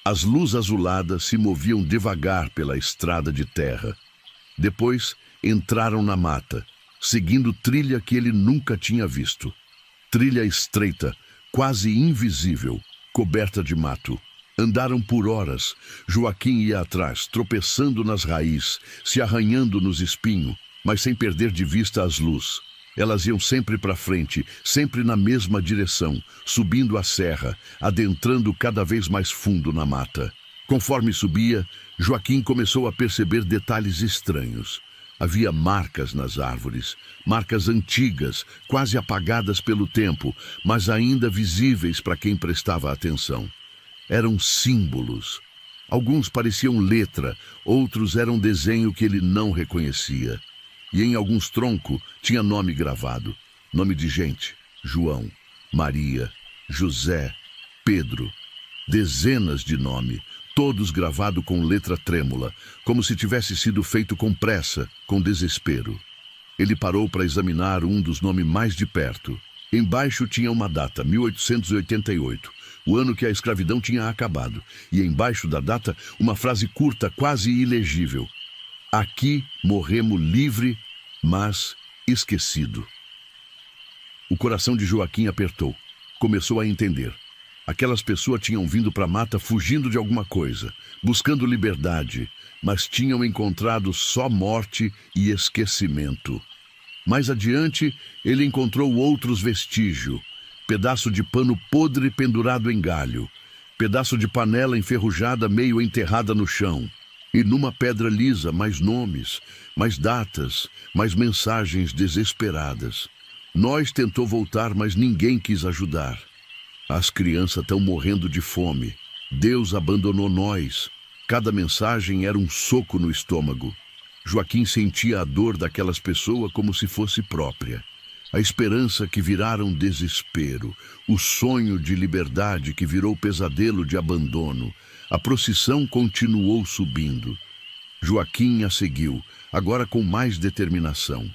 As luzes azuladas se moviam devagar pela estrada de terra. Depois, entraram na mata, seguindo trilha que ele nunca tinha visto. Trilha estreita, quase invisível, coberta de mato. Andaram por horas. Joaquim ia atrás, tropeçando nas raízes, se arranhando nos espinhos, mas sem perder de vista as luzes. Elas iam sempre para frente, sempre na mesma direção, subindo a serra, adentrando cada vez mais fundo na mata. Conforme subia, Joaquim começou a perceber detalhes estranhos. Havia marcas nas árvores, marcas antigas, quase apagadas pelo tempo, mas ainda visíveis para quem prestava atenção. Eram símbolos. Alguns pareciam letra, outros eram desenho que ele não reconhecia. E em alguns troncos tinha nome gravado. Nome de gente. João, Maria, José, Pedro. Dezenas de nome, todos gravados com letra trêmula, como se tivesse sido feito com pressa, com desespero. Ele parou para examinar um dos nomes mais de perto. Embaixo tinha uma data, 1888, o ano que a escravidão tinha acabado. E embaixo da data, uma frase curta, quase ilegível. Aqui morremos livre, mas esquecido. O coração de Joaquim apertou. Começou a entender. Aquelas pessoas tinham vindo para a mata fugindo de alguma coisa, buscando liberdade, mas tinham encontrado só morte e esquecimento. Mais adiante, ele encontrou outros vestígios. Pedaço de pano podre pendurado em galho. Pedaço de panela enferrujada meio enterrada no chão. E numa pedra lisa, mais nomes, mais datas, mais mensagens desesperadas. Nós tentou voltar, mas ninguém quis ajudar. As crianças estão morrendo de fome. Deus abandonou nós. Cada mensagem era um soco no estômago. Joaquim sentia a dor daquelas pessoas como se fosse própria. A esperança que viraram desespero. O sonho de liberdade que virou pesadelo de abandono. A procissão continuou subindo. Joaquim a seguiu, agora com mais determinação.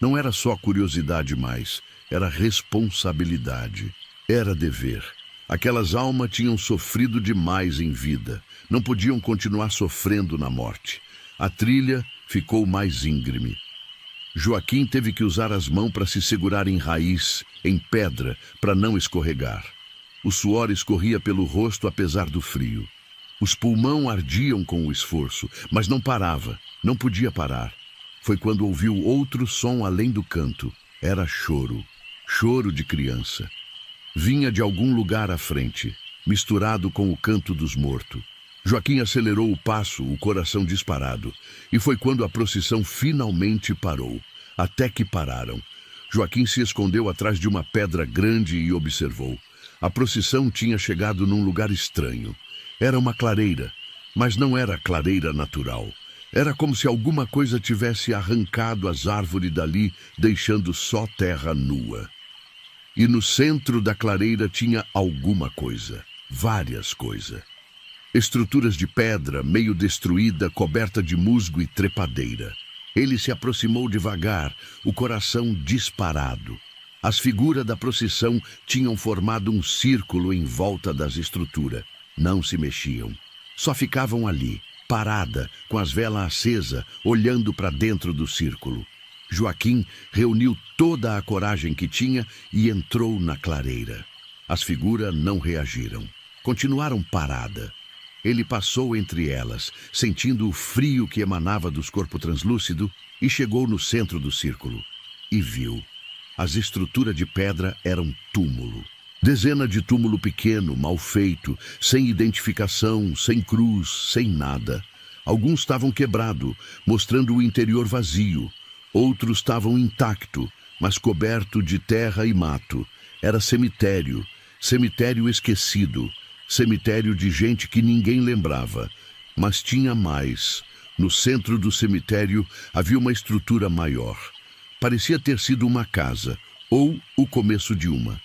Não era só curiosidade mais, era responsabilidade. Era dever. Aquelas almas tinham sofrido demais em vida. Não podiam continuar sofrendo na morte. A trilha ficou mais íngreme. Joaquim teve que usar as mãos para se segurar em raiz, em pedra, para não escorregar. O suor escorria pelo rosto apesar do frio. Os pulmões ardiam com o esforço, mas não parava, não podia parar. Foi quando ouviu outro som além do canto. Era choro, choro de criança. Vinha de algum lugar à frente, misturado com o canto dos mortos. Joaquim acelerou o passo, o coração disparado. E foi quando a procissão finalmente parou. Até que pararam. Joaquim se escondeu atrás de uma pedra grande e observou. A procissão tinha chegado num lugar estranho. Era uma clareira, mas não era clareira natural. Era como se alguma coisa tivesse arrancado as árvores dali, deixando só terra nua. E no centro da clareira tinha alguma coisa, várias coisas. Estruturas de pedra, meio destruída, coberta de musgo e trepadeira. Ele se aproximou devagar, o coração disparado. As figuras da procissão tinham formado um círculo em volta das estruturas. Não se mexiam. Só ficavam ali, parada, com as velas acesas, olhando para dentro do círculo. Joaquim reuniu toda a coragem que tinha e entrou na clareira. As figuras não reagiram. Continuaram parada. Ele passou entre elas, sentindo o frio que emanava dos corpos translúcidos, e chegou no centro do círculo. E viu. As estruturas de pedra eram túmulo. Dezena de túmulo pequeno, mal feito, sem identificação, sem cruz, sem nada. Alguns estavam quebrados, mostrando o interior vazio. Outros estavam intacto, mas coberto de terra e mato. Era cemitério, cemitério esquecido, cemitério de gente que ninguém lembrava. Mas tinha mais. No centro do cemitério havia uma estrutura maior. Parecia ter sido uma casa, ou o começo de uma.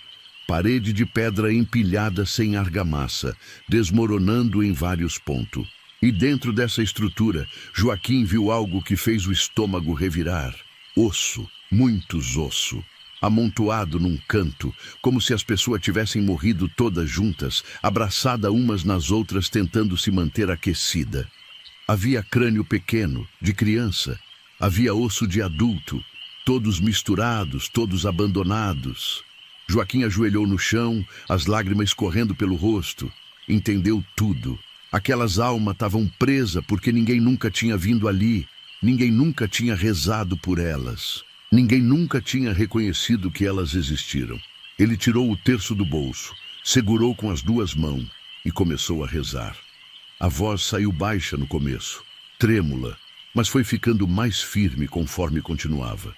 Parede de pedra empilhada sem argamassa, desmoronando em vários pontos. E dentro dessa estrutura, Joaquim viu algo que fez o estômago revirar. Osso, muitos ossos, amontoado num canto, como se as pessoas tivessem morrido todas juntas, abraçadas umas nas outras, tentando se manter aquecida. Havia crânio pequeno, de criança. Havia osso de adulto, todos misturados, todos abandonados. Joaquim ajoelhou no chão, as lágrimas escorrendo pelo rosto. Entendeu tudo. Aquelas almas estavam presas porque ninguém nunca tinha vindo ali. Ninguém nunca tinha rezado por elas. Ninguém nunca tinha reconhecido que elas existiram. Ele tirou o terço do bolso, segurou com as duas mãos e começou a rezar. A voz saiu baixa no começo, trêmula, mas foi ficando mais firme conforme continuava.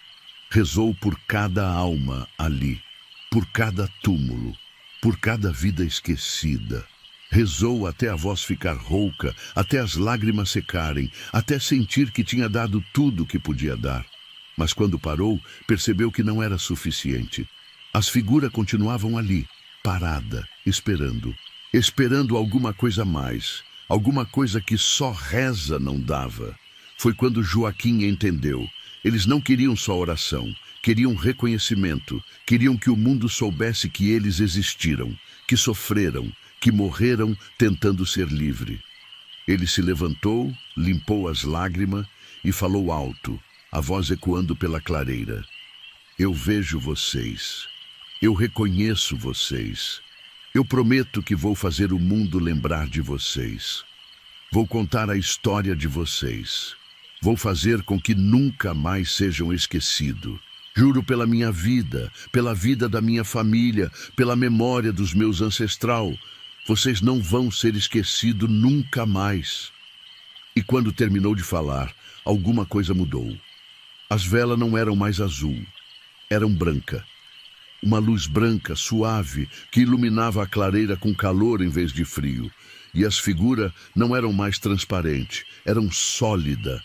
Rezou por cada alma ali, por cada túmulo, por cada vida esquecida. Rezou até a voz ficar rouca, até as lágrimas secarem, até sentir que tinha dado tudo o que podia dar. Mas quando parou, percebeu que não era suficiente. As figuras continuavam ali, parada, esperando alguma coisa a mais, alguma coisa que só reza não dava. Foi quando Joaquim entendeu. Eles não queriam só oração, queriam reconhecimento, queriam que o mundo soubesse que eles existiram, que sofreram, que morreram tentando ser livre. Ele se levantou, limpou as lágrimas e falou alto, a voz ecoando pela clareira. Eu vejo vocês. Eu reconheço vocês. Eu prometo que vou fazer o mundo lembrar de vocês. Vou contar a história de vocês. Vou fazer com que nunca mais sejam esquecidos. Juro pela minha vida, pela vida da minha família, pela memória dos meus ancestrais. Vocês não vão ser esquecidos nunca mais. E quando terminou de falar, alguma coisa mudou. As velas não eram mais azul, eram branca. Uma luz branca, suave, que iluminava a clareira com calor em vez de frio. E as figuras não eram mais transparentes, eram sólidas.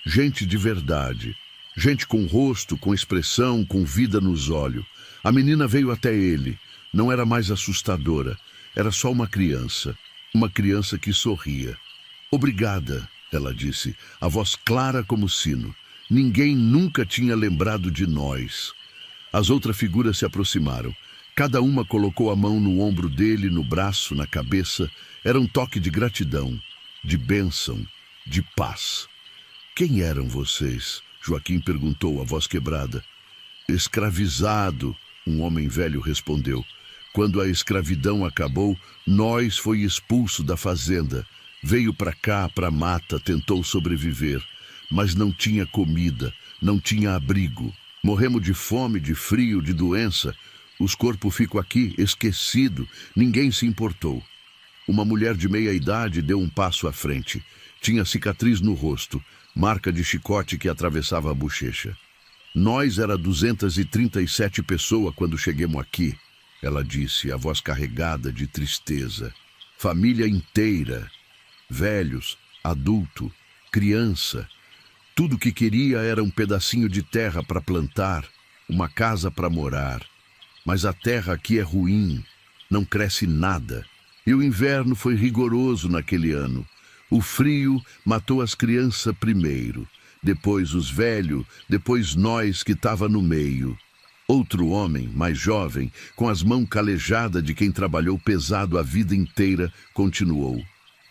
Gente de verdade. Gente com rosto, com expressão, com vida nos olhos. A menina veio até ele. Não era mais assustadora. Era só uma criança que sorria. Obrigada, ela disse, a voz clara como sino. Ninguém nunca tinha lembrado de nós. As outras figuras se aproximaram. Cada uma colocou a mão no ombro dele, no braço, na cabeça. Era um toque de gratidão, de bênção, de paz. Quem eram vocês? Joaquim perguntou, a voz quebrada. Escravizado, um homem velho respondeu. Quando a escravidão acabou, nós foi expulso da fazenda. Veio para cá, para a mata, tentou sobreviver. Mas não tinha comida, não tinha abrigo. Morremos de fome, de frio, de doença. Os corpos ficam aqui, esquecidos. Ninguém se importou. Uma mulher de meia idade deu um passo à frente. Tinha cicatriz no rosto, marca de chicote que atravessava a bochecha. Nós era 237 pessoas quando chegamos aqui. Ela disse, a voz carregada de tristeza. Família inteira. Velhos, adulto, criança. Tudo que queria era um pedacinho de terra para plantar, uma casa para morar. Mas a terra aqui é ruim, não cresce nada. E o inverno foi rigoroso naquele ano. O frio matou as crianças primeiro, depois os velhos, depois nós que estava no meio. Outro homem, mais jovem, com as mãos calejadas de quem trabalhou pesado a vida inteira, continuou.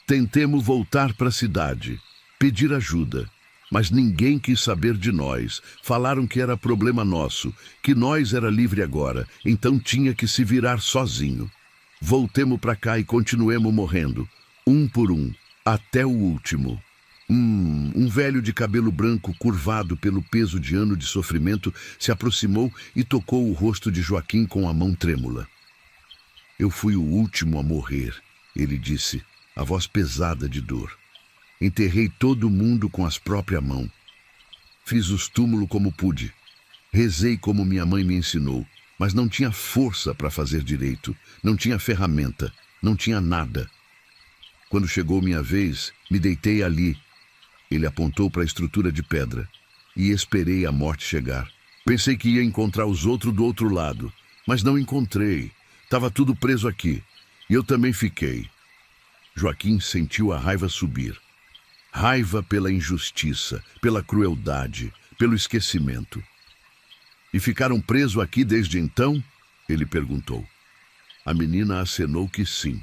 Tentemos voltar para a cidade, pedir ajuda. Mas ninguém quis saber de nós. Falaram que era problema nosso, que nós era livre agora, então tinha que se virar sozinho. Voltemos para cá e continuemos morrendo, um por um, até o último. Um velho de cabelo branco, curvado pelo peso de ano de sofrimento, se aproximou e tocou o rosto de Joaquim com a mão trêmula. Eu fui o último a morrer, ele disse, a voz pesada de dor. Enterrei todo mundo com as próprias mãos. Fiz os túmulos como pude. Rezei como minha mãe me ensinou, mas não tinha força para fazer direito, não tinha ferramenta, não tinha nada. Quando chegou minha vez, me deitei ali. Ele apontou para a estrutura de pedra e esperei a morte chegar. Pensei que ia encontrar os outros do outro lado, mas não encontrei. Estava tudo preso aqui e eu também fiquei. Joaquim sentiu a raiva subir. Raiva pela injustiça, pela crueldade, pelo esquecimento. E ficaram presos aqui desde então? Ele perguntou. A menina acenou que sim.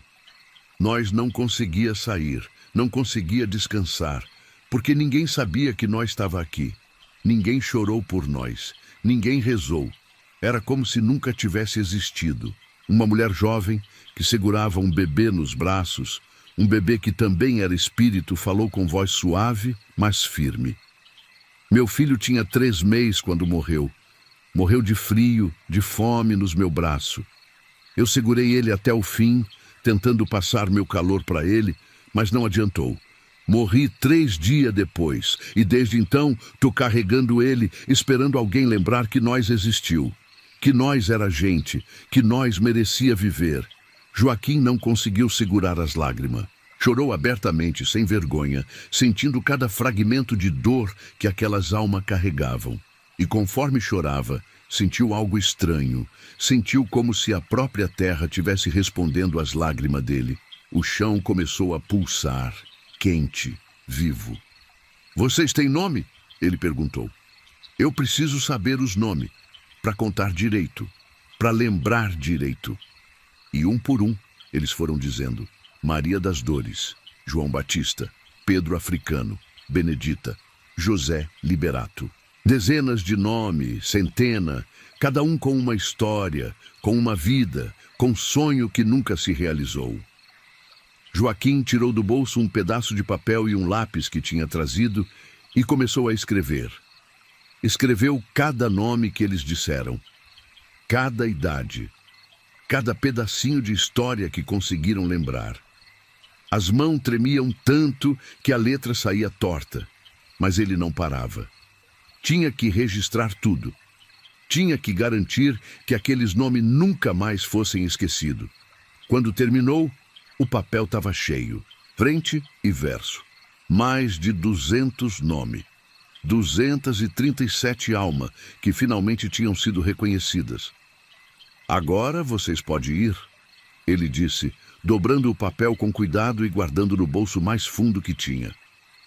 Nós não conseguia sair, não conseguia descansar, porque ninguém sabia que nós estava aqui. Ninguém chorou por nós, ninguém rezou. Era como se nunca tivesse existido. Uma mulher jovem que segurava um bebê nos braços, um bebê que também era espírito, falou com voz suave, mas firme. Meu filho tinha 3 meses quando morreu. Morreu de frio, de fome nos meu braço. Eu segurei ele até o fim, tentando passar meu calor para ele, mas não adiantou. Morri 3 dias depois, e desde então tô carregando ele, esperando alguém lembrar que nós existiu, que nós era gente, que nós merecia viver. Joaquim não conseguiu segurar as lágrimas. Chorou abertamente, sem vergonha, sentindo cada fragmento de dor que aquelas almas carregavam. E conforme chorava, sentiu algo estranho. Sentiu como se a própria terra tivesse respondendo às lágrimas dele. O chão começou a pulsar, quente, vivo. Vocês têm nome? Ele perguntou. Eu preciso saber os nomes, para contar direito, para lembrar direito. E um por um, eles foram dizendo. Maria das Dores, João Batista, Pedro Africano, Benedita, José Liberato. Dezenas de nomes, centena, cada um com uma história, com uma vida, com sonho que nunca se realizou. Joaquim tirou do bolso um pedaço de papel e um lápis que tinha trazido e começou a escrever. Escreveu cada nome que eles disseram, cada idade, cada pedacinho de história que conseguiram lembrar. As mãos tremiam tanto que a letra saía torta, mas ele não parava. Tinha que registrar tudo. Tinha que garantir que aqueles nomes nunca mais fossem esquecidos. Quando terminou, o papel estava cheio, frente e verso. Mais de 200 nomes. 237 almas que finalmente tinham sido reconhecidas. Agora vocês podem ir, ele disse, dobrando o papel com cuidado e guardando no bolso mais fundo que tinha.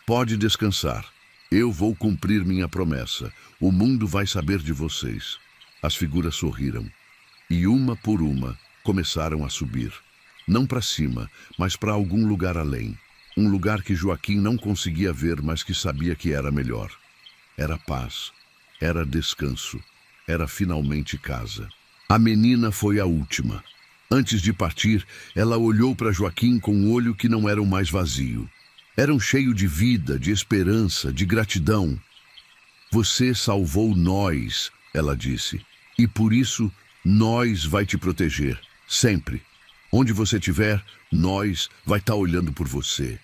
Pode descansar. Eu vou cumprir minha promessa. O mundo vai saber de vocês. As figuras sorriram. E uma por uma começaram a subir. Não para cima, mas para algum lugar além. Um lugar que Joaquim não conseguia ver, mas que sabia que era melhor. Era paz. Era descanso. Era finalmente casa. A menina foi a última. Antes de partir, ela olhou para Joaquim com um olho que não era o mais vazio. Eram cheio de vida, de esperança, de gratidão. Você salvou nós, ela disse, e por isso nós vai te proteger, sempre. Onde você estiver, nós vai estar olhando por você.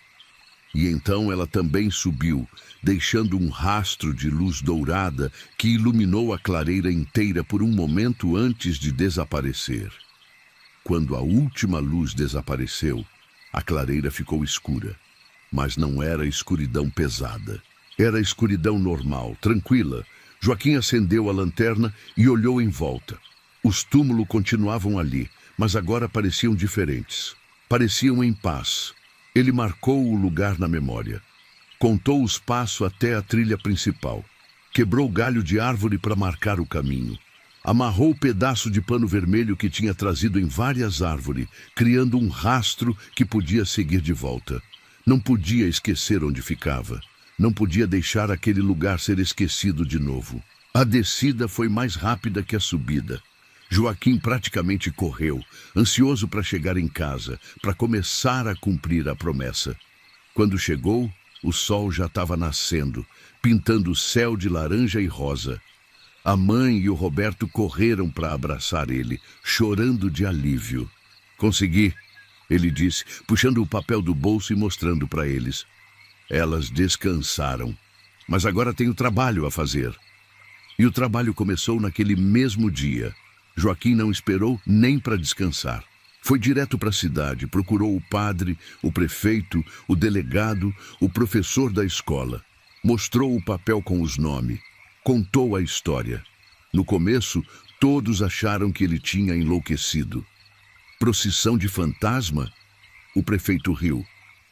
E então ela também subiu, deixando um rastro de luz dourada que iluminou a clareira inteira por um momento antes de desaparecer. Quando a última luz desapareceu, a clareira ficou escura. Mas não era escuridão pesada. Era escuridão normal, tranquila. Joaquim acendeu a lanterna e olhou em volta. Os túmulos continuavam ali, mas agora pareciam diferentes. Pareciam em paz. Ele marcou o lugar na memória. Contou os passos até a trilha principal. Quebrou galho de árvore para marcar o caminho. Amarrou o pedaço de pano vermelho que tinha trazido em várias árvores, criando um rastro que podia seguir de volta. Não podia esquecer onde ficava. Não podia deixar aquele lugar ser esquecido de novo. A descida foi mais rápida que a subida. Joaquim praticamente correu, ansioso para chegar em casa, para começar a cumprir a promessa. Quando chegou, o sol já estava nascendo, pintando o céu de laranja e rosa. A mãe e o Roberto correram para abraçar ele, chorando de alívio. "Consegui", ele disse, puxando o papel do bolso e mostrando para eles. Elas descansaram. "Mas agora tenho trabalho a fazer." E o trabalho começou naquele mesmo dia. Joaquim não esperou nem para descansar. Foi direto para a cidade, procurou o padre, o prefeito, o delegado, o professor da escola. Mostrou o papel com os nomes. Contou a história. No começo, todos acharam que ele tinha enlouquecido. "Procissão de fantasma?" O prefeito riu.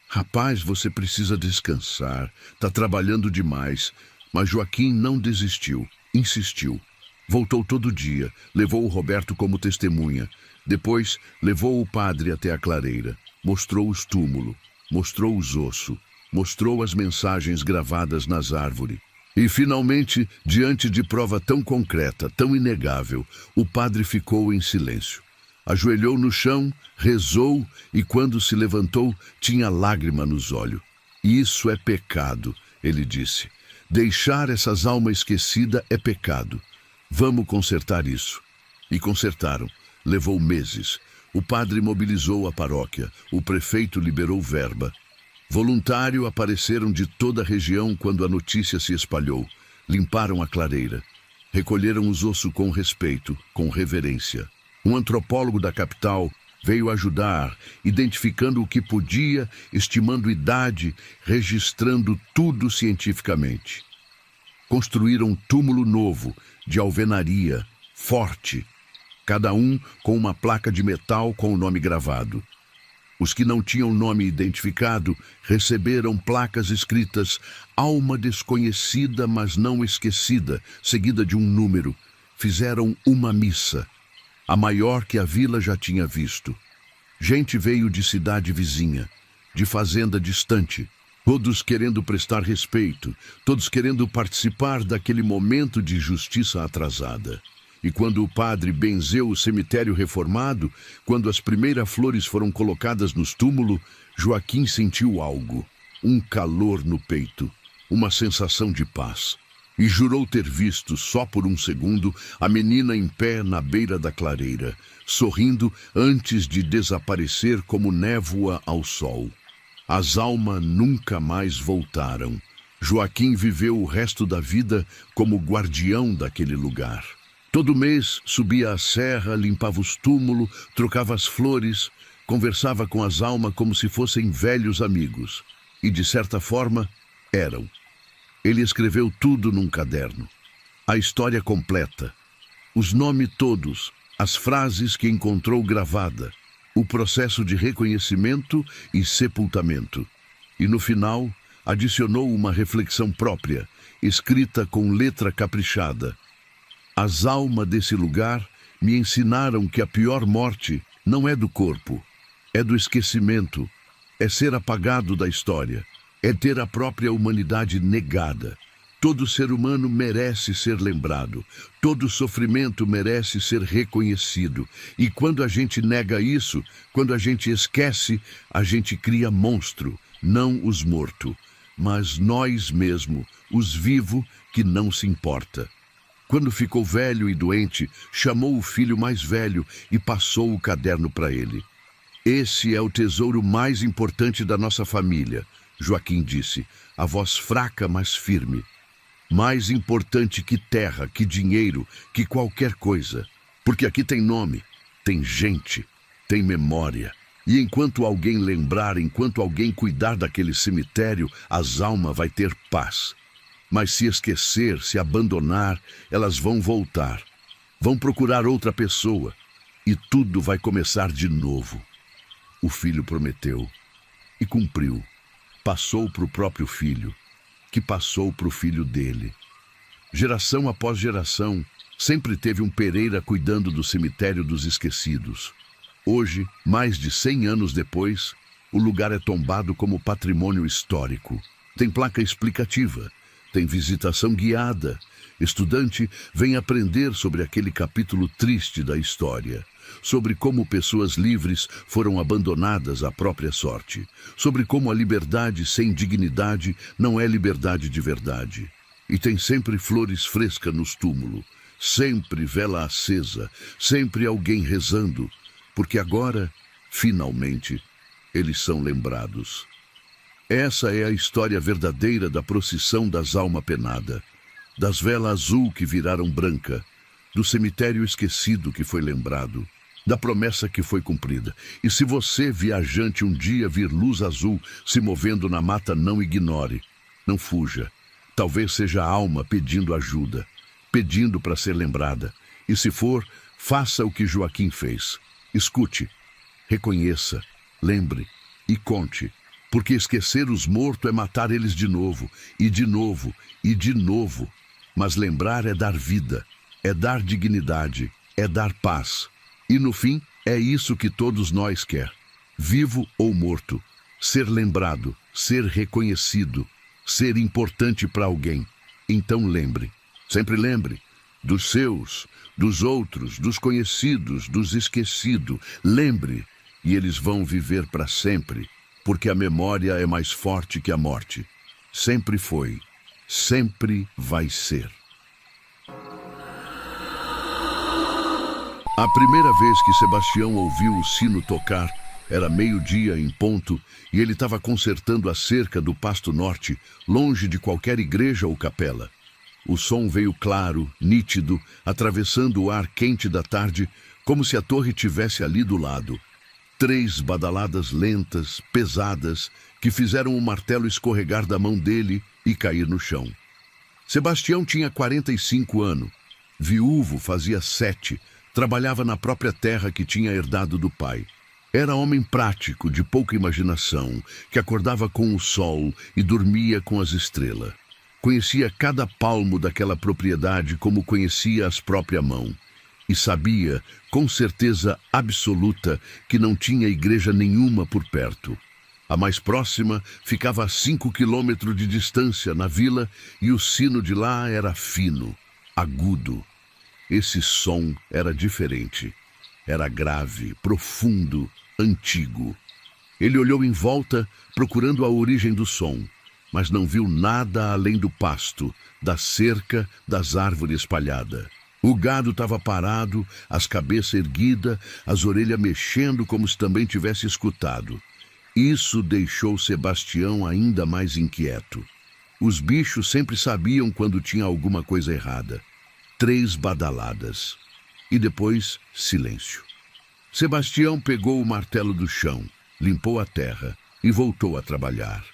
"Rapaz, você precisa descansar. Tá trabalhando demais." Mas Joaquim não desistiu. Insistiu. Voltou todo dia. Levou o Roberto como testemunha. Depois, levou o padre até a clareira. Mostrou os túmulos. Mostrou os ossos. Mostrou as mensagens gravadas nas árvores. E, finalmente, diante de prova tão concreta, tão inegável, o padre ficou em silêncio. Ajoelhou no chão, rezou e, quando se levantou, tinha lágrima nos olhos. "Isso é pecado", ele disse. "Deixar essas almas esquecidas é pecado. Vamos consertar isso." E consertaram. Levou meses. O padre mobilizou a paróquia. O prefeito liberou verba. Voluntários apareceram de toda a região quando a notícia se espalhou. Limparam a clareira. Recolheram os ossos com respeito, com reverência. Um antropólogo da capital veio ajudar, identificando o que podia, estimando idade, registrando tudo cientificamente. Construíram um túmulo novo, de alvenaria, forte, cada um com uma placa de metal com o nome gravado. Os que não tinham nome identificado receberam placas escritas "Alma desconhecida, mas não esquecida", seguida de um número. Fizeram uma missa, a maior que a vila já tinha visto. Gente veio de cidade vizinha, de fazenda distante, todos querendo prestar respeito, todos querendo participar daquele momento de justiça atrasada. E quando o padre benzeu o cemitério reformado, quando as primeiras flores foram colocadas nos túmulos, Joaquim sentiu algo, um calor no peito, uma sensação de paz. E jurou ter visto, só por um segundo, a menina em pé na beira da clareira, sorrindo antes de desaparecer como névoa ao sol. As almas nunca mais voltaram. Joaquim viveu o resto da vida como guardião daquele lugar. Todo mês subia a serra, limpava os túmulos, trocava as flores, conversava com as almas como se fossem velhos amigos. E, de certa forma, eram. Ele escreveu tudo num caderno. A história completa. Os nomes todos, as frases que encontrou gravada, o processo de reconhecimento e sepultamento. E, no final, adicionou uma reflexão própria, escrita com letra caprichada. As almas desse lugar me ensinaram que a pior morte não é do corpo, é do esquecimento, é ser apagado da história, é ter a própria humanidade negada. Todo ser humano merece ser lembrado, todo sofrimento merece ser reconhecido. E quando a gente nega isso, quando a gente esquece, a gente cria monstro, não os mortos, mas nós mesmos, os vivos que não se importa. Quando ficou velho e doente, chamou o filho mais velho e passou o caderno para ele. "Esse é o tesouro mais importante da nossa família", Joaquim disse, a voz fraca, mas firme. "Mais importante que terra, que dinheiro, que qualquer coisa. Porque aqui tem nome, tem gente, tem memória. E enquanto alguém lembrar, enquanto alguém cuidar daquele cemitério, as almas vai ter paz. Mas se esquecer, se abandonar, elas vão voltar. Vão procurar outra pessoa. E tudo vai começar de novo." O filho prometeu. E cumpriu. Passou para o próprio filho, que passou para o filho dele. Geração após geração, sempre teve um Pereira cuidando do cemitério dos esquecidos. Hoje, mais de 100 anos depois, O lugar é tombado como patrimônio histórico. Tem placa explicativa, tem visitação guiada. Estudante vem aprender sobre aquele capítulo triste da história, sobre como pessoas livres foram abandonadas à própria sorte, sobre como a liberdade sem dignidade não é liberdade de verdade. E tem sempre flores frescas nos túmulos, sempre vela acesa, sempre alguém rezando, porque agora, finalmente, eles são lembrados. Essa é a história verdadeira da procissão das almas penadas, das velas azul que viraram branca, do cemitério esquecido que foi lembrado, da promessa que foi cumprida. E se você, viajante, um dia vir luz azul se movendo na mata, não ignore, não fuja. Talvez seja a alma pedindo ajuda, pedindo para ser lembrada. E se for, faça o que Joaquim fez. Escute, reconheça, lembre e conte, porque esquecer os mortos é matar eles de novo, e de novo, e de novo. Mas lembrar é dar vida, é dar dignidade, é dar paz. E no fim, é isso que todos nós quer, vivo ou morto, ser lembrado, ser reconhecido, ser importante para alguém. Então lembre, sempre lembre, dos seus, dos outros, dos conhecidos, dos esquecidos. Lembre, e eles vão viver para sempre, porque a memória é mais forte que a morte. Sempre foi, sempre vai ser. A primeira vez que Sebastião ouviu o sino tocar, era meio-dia em ponto, e ele estava consertando a cerca do Pasto Norte, longe de qualquer igreja ou capela. O som veio claro, nítido, atravessando o ar quente da tarde, como se a torre tivesse ali do lado. 3 badaladas lentas, pesadas, que fizeram o martelo escorregar da mão dele e cair no chão. Sebastião tinha 45 anos. Viúvo fazia 7, trabalhava na própria terra que tinha herdado do pai. Era homem prático, de pouca imaginação, que acordava com o sol e dormia com as estrelas. Conhecia cada palmo daquela propriedade como conhecia as próprias mãos. E sabia, com certeza absoluta, que não tinha igreja nenhuma por perto. A mais próxima ficava a 5 quilômetros de distância, na vila, e o sino de lá era fino, agudo. Esse som era diferente. Era grave, profundo, antigo. Ele olhou em volta, procurando a origem do som, mas não viu nada além do pasto, da cerca, das árvores espalhadas. O gado estava parado, as cabeças erguidas, as orelhas mexendo como se também tivesse escutado. Isso deixou Sebastião ainda mais inquieto. Os bichos sempre sabiam quando tinha alguma coisa errada. 3 badaladas. E depois, silêncio. Sebastião pegou o martelo do chão, limpou a terra e voltou a trabalhar.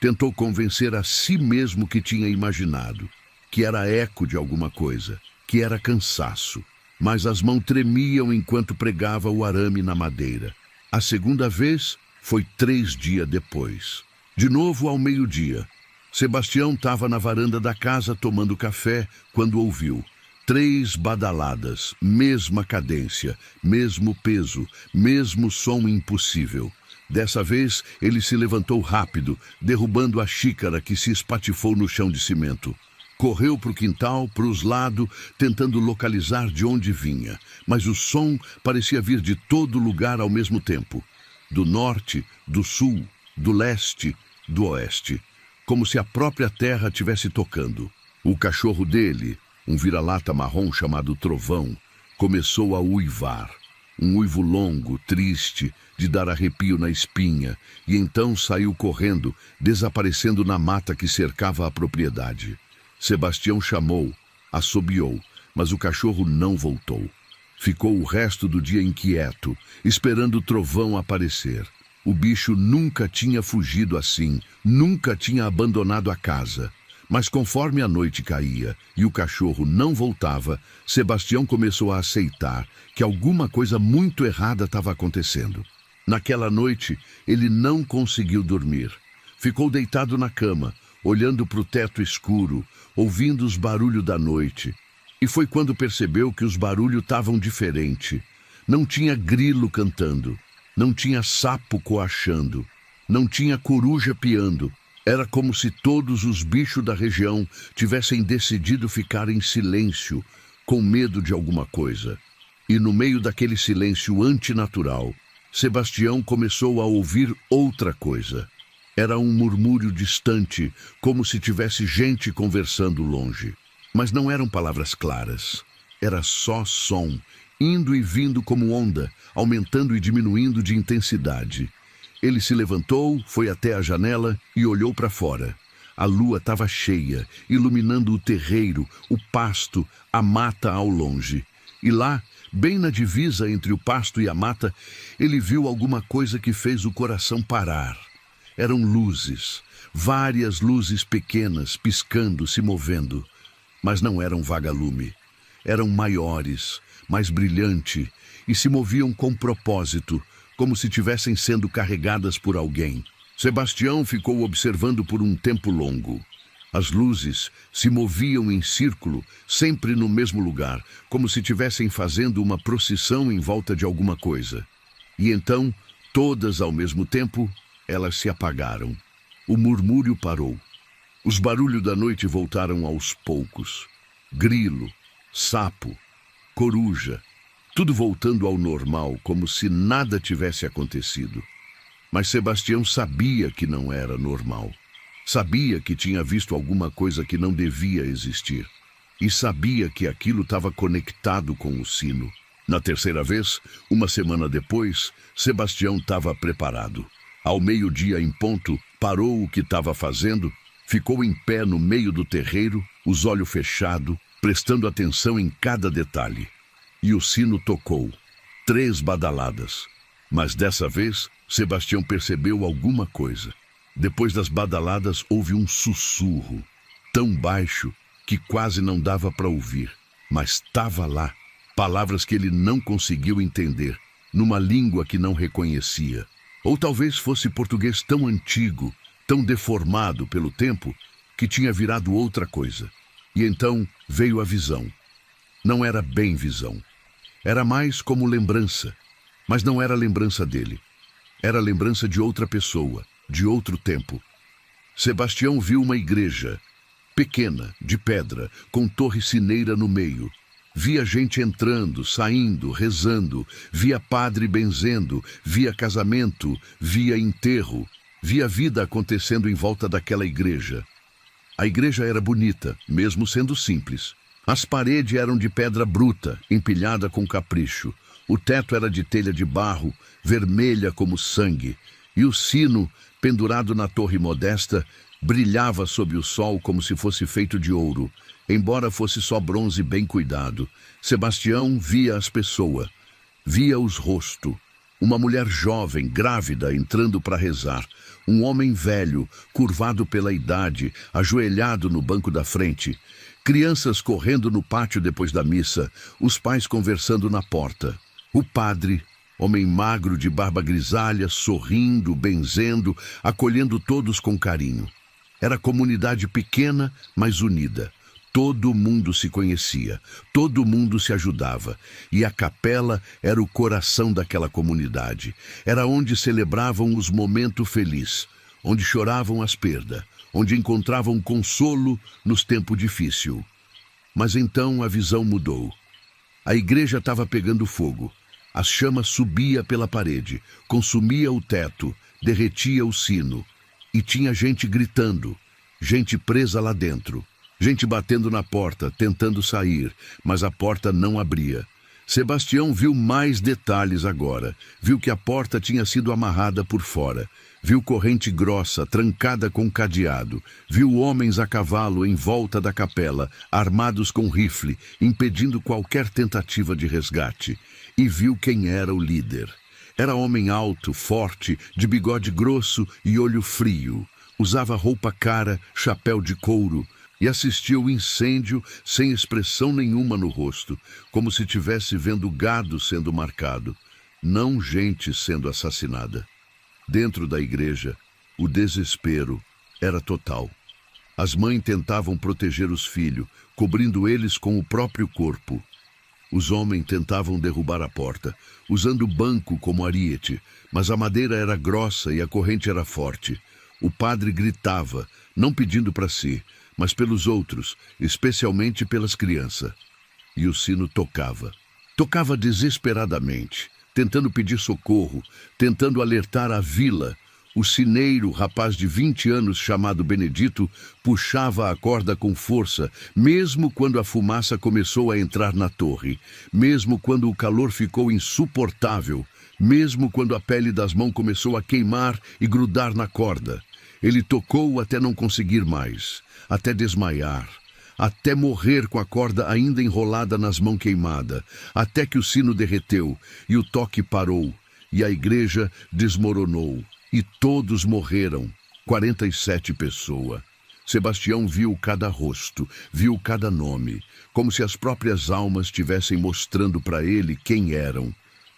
Tentou convencer a si mesmo que tinha imaginado, que era eco de alguma coisa, que era cansaço. Mas as mãos tremiam enquanto pregava o arame na madeira. A segunda vez foi 3 dias depois. De novo ao meio-dia. Sebastião estava na varanda da casa tomando café quando ouviu 3 badaladas, mesma cadência, mesmo peso, mesmo som impossível. Dessa vez, ele se levantou rápido, derrubando a xícara que se espatifou no chão de cimento. Correu para o quintal, para os lados, tentando localizar de onde vinha. Mas o som parecia vir de todo lugar ao mesmo tempo. Do norte, do sul, do leste, do oeste. Como se a própria terra estivesse tocando. O cachorro dele, um vira-lata marrom chamado Trovão, começou a uivar. Um uivo longo, triste, de dar arrepio na espinha, e então saiu correndo, desaparecendo na mata que cercava a propriedade. Sebastião chamou, assobiou, mas o cachorro não voltou. Ficou o resto do dia inquieto, esperando o Trovão aparecer. O bicho nunca tinha fugido assim, nunca tinha abandonado a casa. Mas conforme a noite caía e o cachorro não voltava, Sebastião começou a aceitar que alguma coisa muito errada estava acontecendo. Naquela noite, ele não conseguiu dormir. Ficou deitado na cama, olhando para o teto escuro, ouvindo os barulhos da noite. E foi quando percebeu que os barulhos estavam diferentes. Não tinha grilo cantando, não tinha sapo coachando, Não tinha coruja piando. Era como se todos os bichos da região tivessem decidido ficar em silêncio, com medo de alguma coisa. E no meio daquele silêncio antinatural, Sebastião começou a ouvir outra coisa. Era um murmúrio distante, como se tivesse gente conversando longe. Mas não eram palavras claras. Era só som, indo e vindo como onda, aumentando e diminuindo de intensidade. Ele se levantou, foi até a janela e olhou para fora. A lua estava cheia, iluminando o terreiro, o pasto, a mata ao longe. E lá, bem na divisa entre o pasto e a mata, ele viu alguma coisa que fez o coração parar. Eram luzes, várias luzes pequenas, piscando, se movendo. Mas não eram vagalume. Eram maiores, mais brilhante, e se moviam com propósito, como se tivessem sendo carregadas por alguém. Sebastião ficou observando por um tempo longo. As luzes se moviam em círculo, sempre no mesmo lugar, como se estivessem fazendo uma procissão em volta de alguma coisa. E então, todas ao mesmo tempo, elas se apagaram. O murmúrio parou. Os barulhos da noite voltaram aos poucos. Grilo, sapo, coruja, tudo voltando ao normal, como se nada tivesse acontecido. Mas Sebastião sabia que não era normal. Sabia que tinha visto alguma coisa que não devia existir. E sabia que aquilo estava conectado com o sino. Na terceira vez, uma semana depois, Sebastião estava preparado. Ao meio-dia em ponto, parou o que estava fazendo, ficou em pé no meio do terreiro, os olhos fechados, prestando atenção em cada detalhe. E o sino tocou. 3 badaladas. Mas dessa vez, Sebastião percebeu alguma coisa. Depois das badaladas, houve um sussurro, tão baixo que quase não dava para ouvir. Mas estava lá, palavras que ele não conseguiu entender, numa língua que não reconhecia. Ou talvez fosse português tão antigo, tão deformado pelo tempo, que tinha virado outra coisa. E então veio a visão. Não era bem visão. Era mais como lembrança, mas não era lembrança dele. Era lembrança de outra pessoa, de outro tempo. Sebastião viu uma igreja, pequena, de pedra, com torre sineira no meio. Via gente entrando, saindo, rezando, via padre benzendo, via casamento, via enterro, via vida acontecendo em volta daquela igreja. A igreja era bonita, mesmo sendo simples. As paredes eram de pedra bruta, empilhada com capricho. O teto era de telha de barro, vermelha como sangue. E o sino, pendurado na torre modesta, brilhava sob o sol como se fosse feito de ouro, embora fosse só bronze bem cuidado. Sebastião via as pessoas, via os rostos. Uma mulher jovem, grávida, entrando para rezar. Um homem velho, curvado pela idade, ajoelhado no banco da frente. Crianças correndo no pátio depois da missa, os pais conversando na porta. O padre, homem magro de barba grisalha, sorrindo, benzendo, acolhendo todos com carinho. Era comunidade pequena, mas unida. Todo mundo se conhecia, todo mundo se ajudava, e a capela era o coração daquela comunidade. Era onde celebravam os momentos felizes, onde choravam as perdas, onde encontravam consolo nos tempos difíceis. Mas então a visão mudou. A igreja estava pegando fogo. As chamas subiam pela parede, consumia o teto, derretia o sino. E tinha gente gritando, gente presa lá dentro. Gente batendo na porta, tentando sair, mas a porta não abria. Sebastião viu mais detalhes agora. Viu que a porta tinha sido amarrada por fora. Viu corrente grossa, trancada com cadeado. Viu homens a cavalo em volta da capela, armados com rifle, impedindo qualquer tentativa de resgate. E viu quem era o líder. Era homem alto, forte, de bigode grosso e olho frio. Usava roupa cara, chapéu de couro. E assistiu o incêndio sem expressão nenhuma no rosto, como se estivesse vendo gado sendo marcado, não gente sendo assassinada. Dentro da igreja, o desespero era total. As mães tentavam proteger os filhos, cobrindo eles com o próprio corpo. Os homens tentavam derrubar a porta, usando o banco como ariete, mas a madeira era grossa e a corrente era forte. O padre gritava, não pedindo para si, mas pelos outros, especialmente pelas crianças. E o sino tocava. Tocava desesperadamente, tentando pedir socorro, tentando alertar a vila. O sineiro, rapaz de 20 anos chamado Benedito, puxava a corda com força, mesmo quando a fumaça começou a entrar na torre, mesmo quando o calor ficou insuportável, mesmo quando a pele das mãos começou a queimar e grudar na corda. Ele tocou até não conseguir mais, até desmaiar, até morrer com a corda ainda enrolada nas mãos queimadas, até que o sino derreteu e o toque parou, e a igreja desmoronou. E todos morreram, 47 pessoas. Sebastião viu cada rosto, viu cada nome, como se as próprias almas estivessem mostrando para ele quem eram,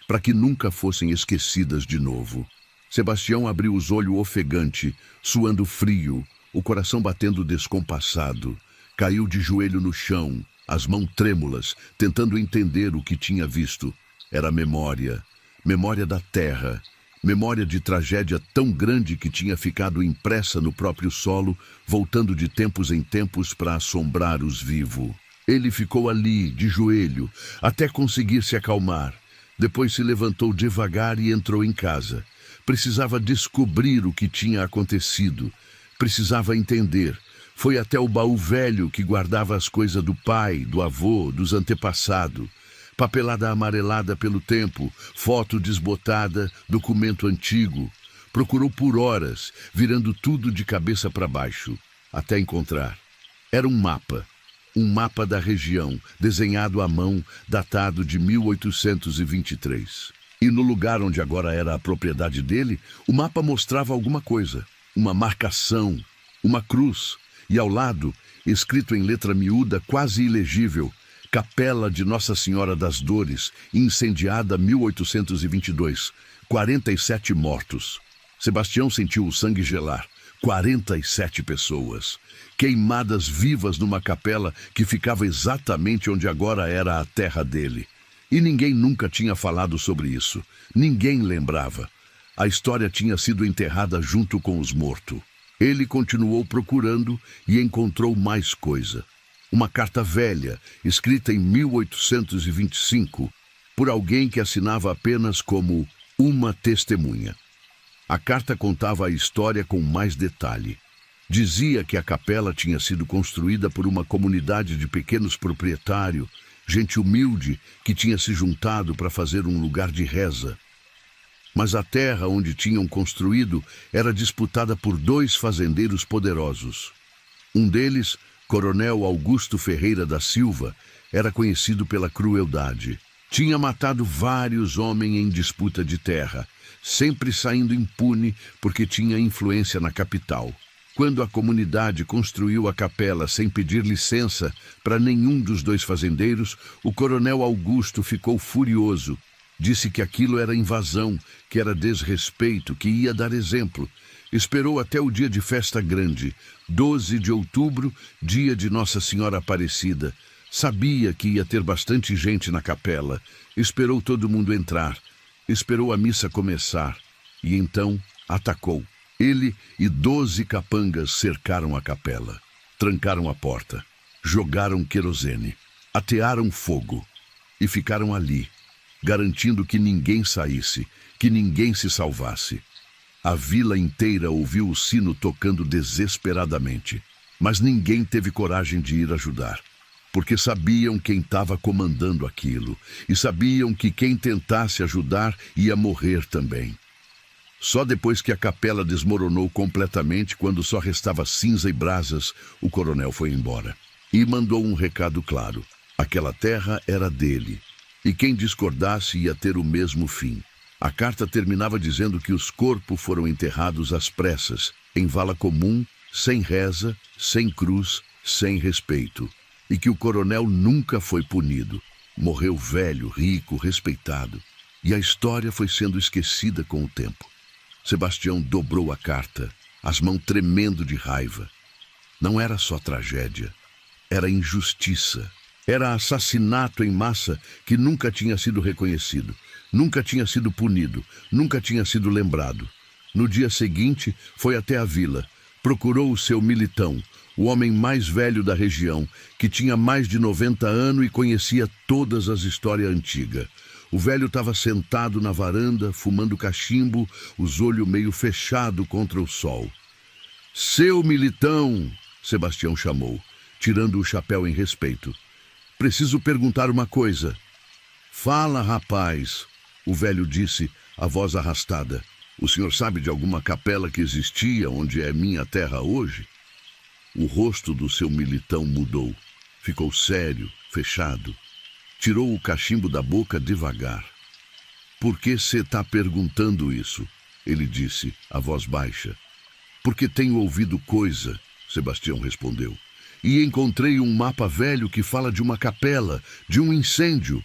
para que nunca fossem esquecidas de novo. Sebastião abriu os olhos ofegante, suando frio, o coração batendo descompassado. Caiu de joelho no chão, as mãos trêmulas, tentando entender o que tinha visto. Era memória, memória da terra, memória de tragédia tão grande que tinha ficado impressa no próprio solo, voltando de tempos em tempos para assombrar os vivos. Ele ficou ali, de joelho, até conseguir se acalmar. Depois se levantou devagar e entrou em casa. Precisava descobrir o que tinha acontecido. Precisava entender. Foi até o baú velho que guardava as coisas do pai, do avô, dos antepassados. Papelada amarelada pelo tempo, foto desbotada, documento antigo. Procurou por horas, virando tudo de cabeça para baixo, até encontrar. Era um mapa da região, desenhado à mão, datado de 1823. E no lugar onde agora era a propriedade dele, o mapa mostrava alguma coisa, uma marcação, uma cruz, e ao lado, escrito em letra miúda, quase ilegível, Capela de Nossa Senhora das Dores, incendiada 1822. 47 mortos. Sebastião sentiu o sangue gelar. 47 pessoas, queimadas vivas numa capela que ficava exatamente onde agora era a terra dele. E ninguém nunca tinha falado sobre isso. Ninguém lembrava. A história tinha sido enterrada junto com os mortos. Ele continuou procurando e encontrou mais coisa. Uma carta velha, escrita em 1825, por alguém que assinava apenas como uma testemunha. A carta contava a história com mais detalhe. Dizia que a capela tinha sido construída por uma comunidade de pequenos proprietários, gente humilde que tinha se juntado para fazer um lugar de reza. Mas a terra onde tinham construído era disputada por 2 fazendeiros poderosos. Um deles, Coronel Augusto Ferreira da Silva, era conhecido pela crueldade. Tinha matado vários homens em disputa de terra, sempre saindo impune porque tinha influência na capital. Quando a comunidade construiu a capela sem pedir licença para nenhum dos 2 fazendeiros, o Coronel Augusto ficou furioso. Disse que aquilo era invasão, que era desrespeito, que ia dar exemplo. Esperou até o dia de festa grande, 12 de outubro, dia de Nossa Senhora Aparecida. Sabia que ia ter bastante gente na capela. Esperou todo mundo entrar. Esperou a missa começar. E então atacou. Ele e 12 capangas cercaram a capela. Trancaram a porta. Jogaram querosene. Atearam fogo. E ficaram ali, garantindo que ninguém saísse, que ninguém se salvasse. A vila inteira ouviu o sino tocando desesperadamente, mas ninguém teve coragem de ir ajudar, porque sabiam quem estava comandando aquilo, e sabiam que quem tentasse ajudar ia morrer também. Só depois que a capela desmoronou completamente, quando só restava cinza e brasas, o coronel foi embora. E mandou um recado claro: aquela terra era dele, e quem discordasse ia ter o mesmo fim. A carta terminava dizendo que os corpos foram enterrados às pressas, em vala comum, sem reza, sem cruz, sem respeito, e que o coronel nunca foi punido. Morreu velho, rico, respeitado, e a história foi sendo esquecida com o tempo. Sebastião dobrou a carta, as mãos tremendo de raiva. Não era só tragédia, era injustiça. Era assassinato em massa que nunca tinha sido reconhecido, nunca tinha sido punido, nunca tinha sido lembrado. No dia seguinte, foi até a vila, procurou o seu militão, o homem mais velho da região, que tinha mais de 90 anos e conhecia todas as histórias antigas. O velho estava sentado na varanda, fumando cachimbo, os olhos meio fechados contra o sol. Seu militão, Sebastião chamou, tirando o chapéu em respeito. Preciso perguntar uma coisa. Fala, rapaz, o velho disse, a voz arrastada. O senhor sabe de alguma capela que existia onde é minha terra hoje? O rosto do seu militão mudou. Ficou sério, fechado. Tirou o cachimbo da boca devagar. Por que você está perguntando isso? Ele disse, a voz baixa. Porque tenho ouvido coisa, Sebastião respondeu. E encontrei um mapa velho que fala de uma capela, de um incêndio.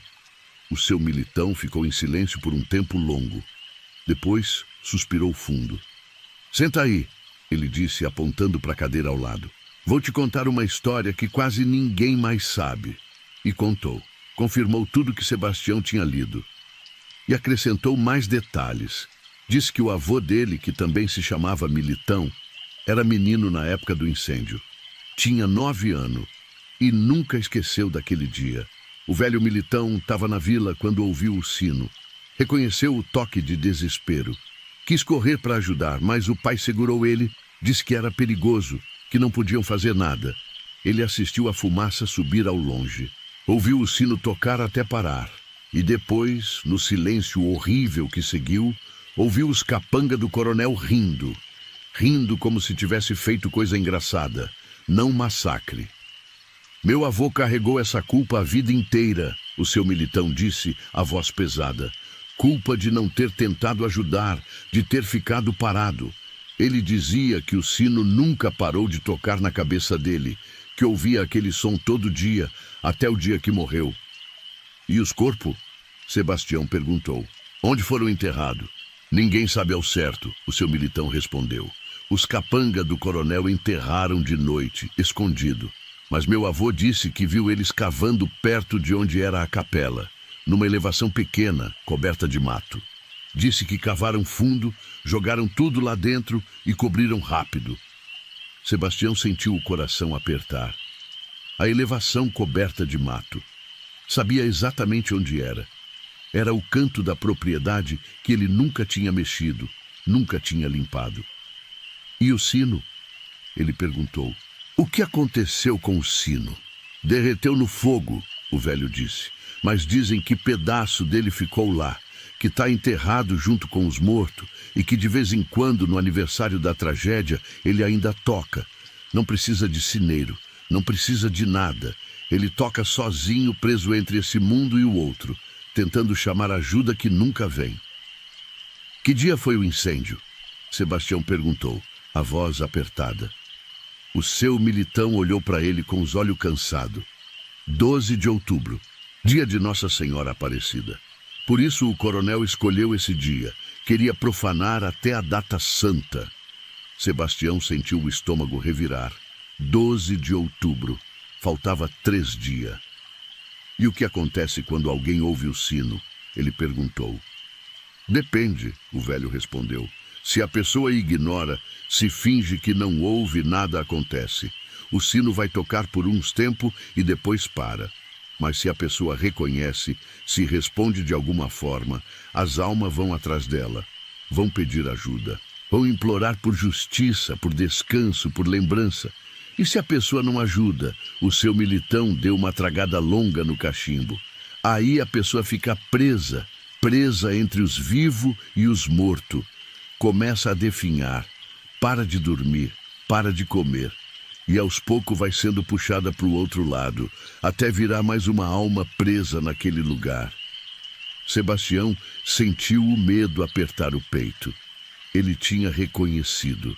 O seu militão ficou em silêncio por um tempo longo. Depois, suspirou fundo. Senta aí, ele disse, apontando para a cadeira ao lado. Vou te contar uma história que quase ninguém mais sabe. E contou. Confirmou tudo que Sebastião tinha lido. E acrescentou mais detalhes. Disse que o avô dele, que também se chamava Militão, era menino na época do incêndio. Tinha 9 anos e nunca esqueceu daquele dia. O velho Militão estava na vila quando ouviu o sino. Reconheceu o toque de desespero. Quis correr para ajudar, mas o pai segurou ele, disse que era perigoso, que não podiam fazer nada. Ele assistiu a fumaça subir ao longe. Ouviu o sino tocar até parar. E depois, no silêncio horrível que seguiu, ouviu os capanga do coronel rindo. Rindo como se tivesse feito coisa engraçada. Não massacre. Meu avô carregou essa culpa a vida inteira, o seu militão disse, a voz pesada. Culpa de não ter tentado ajudar, de ter ficado parado. Ele dizia que o sino nunca parou de tocar na cabeça dele, que ouvia aquele som todo dia, até o dia que morreu. E os corpos? Sebastião perguntou. Onde foram enterrados? Ninguém sabe ao certo, o seu militão respondeu. Os capanga do coronel enterraram de noite, escondido. Mas meu avô disse que viu eles cavando perto de onde era a capela, numa elevação pequena, coberta de mato. Disse que cavaram fundo, jogaram tudo lá dentro e cobriram rápido. Sebastião sentiu o coração apertar. A elevação coberta de mato. Sabia exatamente onde era. Era o canto da propriedade que ele nunca tinha mexido, nunca tinha limpado. E o sino? Ele perguntou. O que aconteceu com o sino? Derreteu no fogo, o velho disse. Mas dizem que pedaço dele ficou lá, que está enterrado junto com os mortos e que de vez em quando, no aniversário da tragédia, ele ainda toca. Não precisa de sineiro, não precisa de nada. Ele toca sozinho, preso entre esse mundo e o outro, tentando chamar ajuda que nunca vem. Que dia foi o incêndio? Sebastião perguntou, a voz apertada. O seu militão olhou para ele com os olhos cansados. 12 de outubro, dia de Nossa Senhora Aparecida. Por isso o coronel escolheu esse dia. Queria profanar até a data santa. Sebastião sentiu o estômago revirar. 12 de outubro. Faltava 3 dias. E o que acontece quando alguém ouve o sino? Ele perguntou. Depende, o velho respondeu. Se a pessoa ignora, se finge que não ouve, nada acontece. O sino vai tocar por uns tempos e depois para. Mas se a pessoa reconhece, se responde de alguma forma, as almas vão atrás dela, vão pedir ajuda, vão implorar por justiça, por descanso, por lembrança. E se a pessoa não ajuda, o seu militão deu uma tragada longa no cachimbo. Aí a pessoa fica presa, presa entre os vivos e os mortos. Começa a definhar, para de dormir, para de comer. E aos poucos vai sendo puxada para o outro lado, até virar mais uma alma presa naquele lugar. Sebastião sentiu o medo apertar o peito. Ele tinha reconhecido.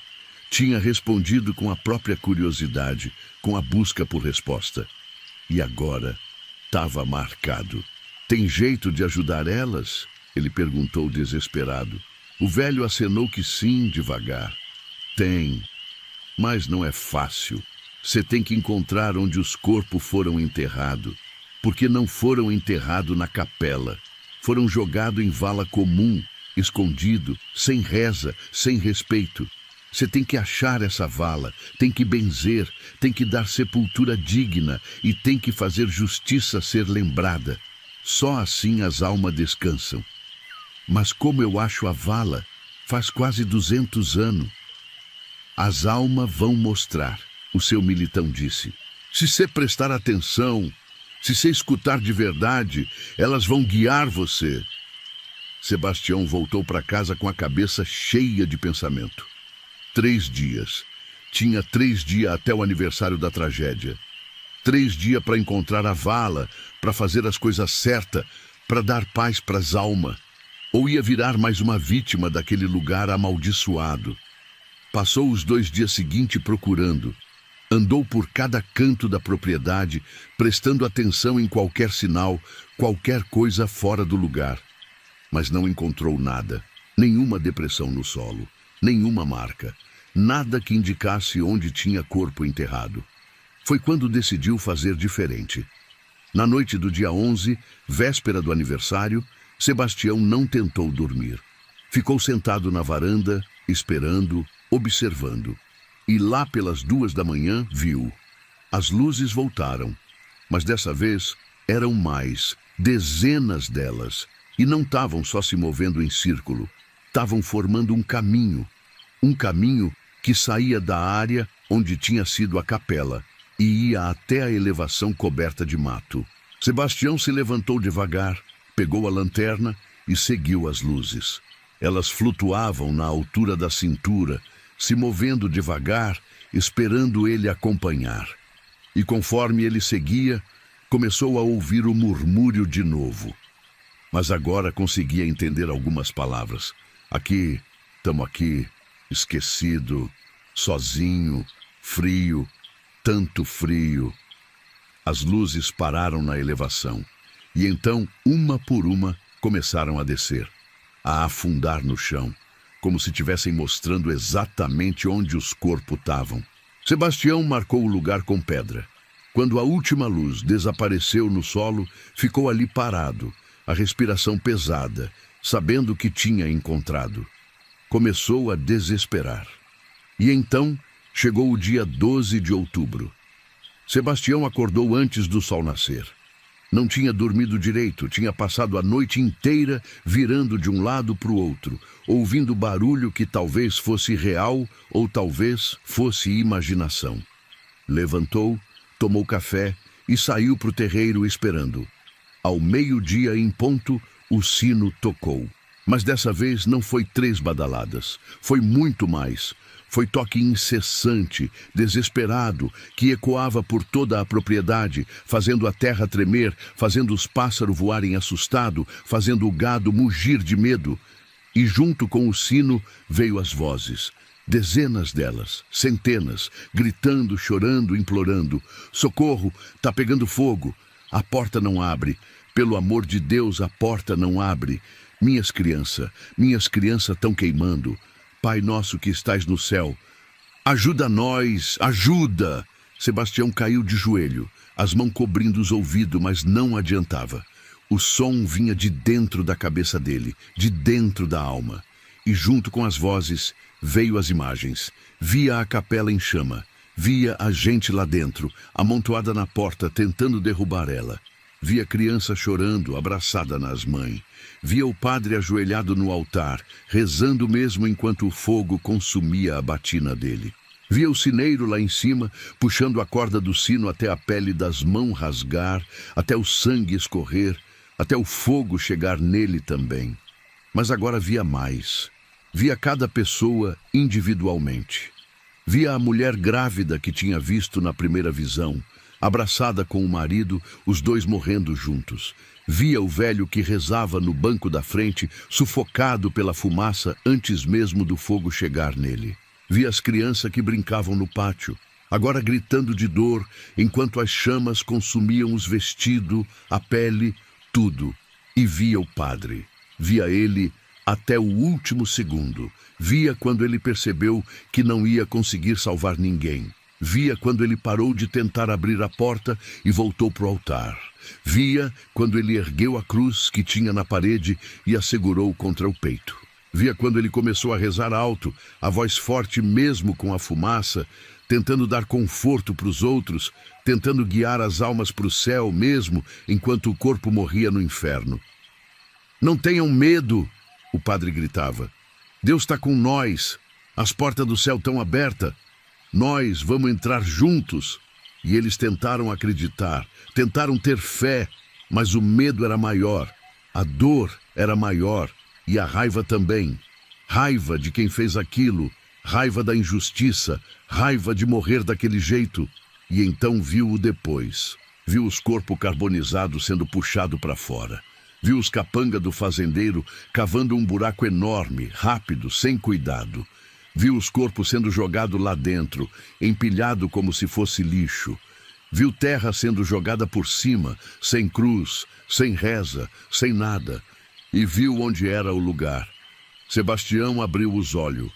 Tinha respondido com a própria curiosidade, com a busca por resposta. E agora estava marcado. Tem jeito de ajudar elas? Ele perguntou desesperado. O velho acenou que sim, devagar. Tem, mas não é fácil. Você tem que encontrar onde os corpos foram enterrados. porque não foram enterrados na capela. Foram jogados em vala comum, escondido, sem reza, sem respeito. Você tem que achar essa vala, tem que benzer, tem que dar sepultura digna e tem que fazer justiça ser lembrada. Só assim as almas descansam. Mas como eu acho a vala? Faz quase 200 anos. As almas vão mostrar, o seu militão disse. Se você prestar atenção, se você escutar de verdade, elas vão guiar você. Sebastião voltou para casa com a cabeça cheia de pensamento. 3 dias. Tinha 3 dias até o aniversário da tragédia. 3 dias para encontrar a vala, para fazer as coisas certas, para dar paz para as almas. Ou ia virar mais uma vítima daquele lugar amaldiçoado. Passou os 2 dias seguintes procurando. Andou por cada canto da propriedade, prestando atenção em qualquer sinal, qualquer coisa fora do lugar. Mas não encontrou nada. Nenhuma depressão no solo, nenhuma marca. Nada que indicasse onde tinha corpo enterrado. Foi quando decidiu fazer diferente. Na noite do dia 11, véspera do aniversário, Sebastião não tentou dormir. Ficou sentado na varanda, esperando, observando. E lá pelas 2 da manhã, viu. As luzes voltaram, mas dessa vez eram mais, dezenas delas. E não estavam só se movendo em círculo, estavam formando um caminho que saía da área onde tinha sido a capela e ia até a elevação coberta de mato. Sebastião se levantou devagar, pegou a lanterna e seguiu as luzes. Elas flutuavam na altura da cintura, se movendo devagar, esperando ele acompanhar. E conforme ele seguia, começou a ouvir o murmúrio de novo. Mas agora conseguia entender algumas palavras. Aqui, tamo aqui, esquecido, sozinho, frio, tanto frio. As luzes pararam na elevação. E então, uma por uma, começaram a descer, a afundar no chão, como se estivessem mostrando exatamente onde os corpos estavam. Sebastião marcou o lugar com pedra. Quando a última luz desapareceu no solo, ficou ali parado, a respiração pesada, sabendo o que tinha encontrado. Começou a desesperar. E então chegou o dia 12 de outubro. Sebastião acordou antes do sol nascer. Não tinha dormido direito, tinha passado a noite inteira virando de um lado para o outro, ouvindo barulho que talvez fosse real ou talvez fosse imaginação. Levantou, tomou café e saiu para o terreiro esperando. Ao meio-dia em ponto, o sino tocou. Mas dessa vez não foi 3 badaladas, foi muito mais. Foi toque incessante, desesperado, que ecoava por toda a propriedade, fazendo a terra tremer, fazendo os pássaros voarem assustado, fazendo o gado mugir de medo. E junto com o sino veio as vozes, dezenas delas, centenas, gritando, chorando, implorando. Socorro, tá pegando fogo. A porta não abre. Pelo amor de Deus, a porta não abre. Minhas crianças estão queimando. Pai nosso que estais no céu, ajuda nós, ajuda! Sebastião caiu de joelho, as mãos cobrindo os ouvidos, mas não adiantava. O som vinha de dentro da cabeça dele, de dentro da alma. E junto com as vozes, veio as imagens. Via a capela em chama, via a gente lá dentro, amontoada na porta, tentando derrubar ela. Via criança chorando, abraçada nas mães. Via o padre ajoelhado no altar, rezando mesmo enquanto o fogo consumia a batina dele. Via o sineiro lá em cima, puxando a corda do sino até a pele das mãos rasgar, até o sangue escorrer, até o fogo chegar nele também. Mas agora via mais. Via cada pessoa individualmente. Via a mulher grávida que tinha visto na primeira visão, abraçada com o marido, os dois morrendo juntos. Via o velho que rezava no banco da frente, sufocado pela fumaça antes mesmo do fogo chegar nele. Via as crianças que brincavam no pátio, agora gritando de dor, enquanto as chamas consumiam os vestidos, a pele, tudo. E via o padre. Via ele até o último segundo. Via quando ele percebeu que não ia conseguir salvar ninguém. Via quando ele parou de tentar abrir a porta e voltou para o altar. Via quando ele ergueu a cruz que tinha na parede e a segurou contra o peito. Via quando ele começou a rezar alto, a voz forte mesmo com a fumaça, tentando dar conforto para os outros, tentando guiar as almas para o céu mesmo enquanto o corpo morria no inferno. Não tenham medo, o padre gritava. Deus está com nós. As portas do céu estão abertas. Nós vamos entrar juntos. E eles tentaram acreditar, tentaram ter fé, mas o medo era maior, a dor era maior e a raiva também. Raiva de quem fez aquilo, raiva da injustiça, raiva de morrer daquele jeito. E então viu o depois. Viu os corpos carbonizados sendo puxados para fora. Viu os capanga do fazendeiro cavando um buraco enorme, rápido, sem cuidado. Viu os corpos sendo jogados lá dentro, empilhado como se fosse lixo. Viu terra sendo jogada por cima, sem cruz, sem reza, sem nada. E viu onde era o lugar. Sebastião abriu os olhos.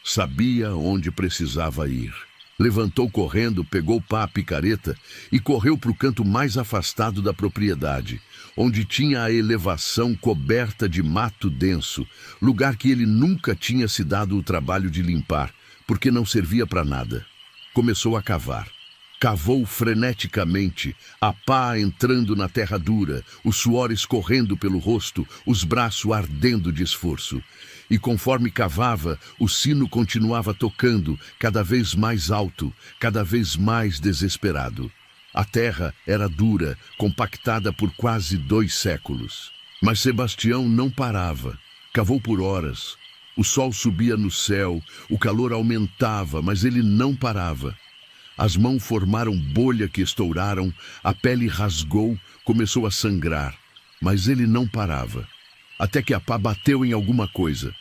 Sabia onde precisava ir. Levantou correndo, pegou pá a picareta e correu para o canto mais afastado da propriedade, onde tinha a elevação coberta de mato denso, lugar que ele nunca tinha se dado o trabalho de limpar, porque não servia para nada. Começou a cavar. Cavou freneticamente, a pá entrando na terra dura, o suor escorrendo pelo rosto, os braços ardendo de esforço. E conforme cavava, o sino continuava tocando, cada vez mais alto, cada vez mais desesperado. A terra era dura, compactada por quase 2 séculos. Mas Sebastião não parava. Cavou por horas. O sol subia no céu, o calor aumentava, mas ele não parava. As mãos formaram bolha que estouraram, a pele rasgou, começou a sangrar. Mas ele não parava. Até que a pá bateu em alguma coisa.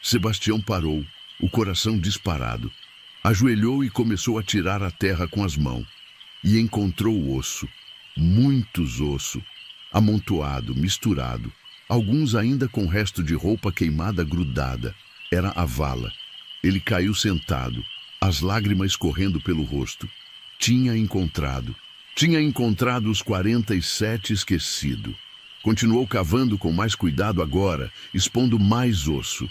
Sebastião parou, o coração disparado. Ajoelhou e começou a tirar a terra com as mãos. E encontrou osso, muitos ossos, amontoado, misturado, alguns ainda com resto de roupa queimada grudada. Era a vala. Ele caiu sentado, as lágrimas correndo pelo rosto. Tinha encontrado os 47 esquecidos. Continuou cavando com mais cuidado agora, expondo mais osso.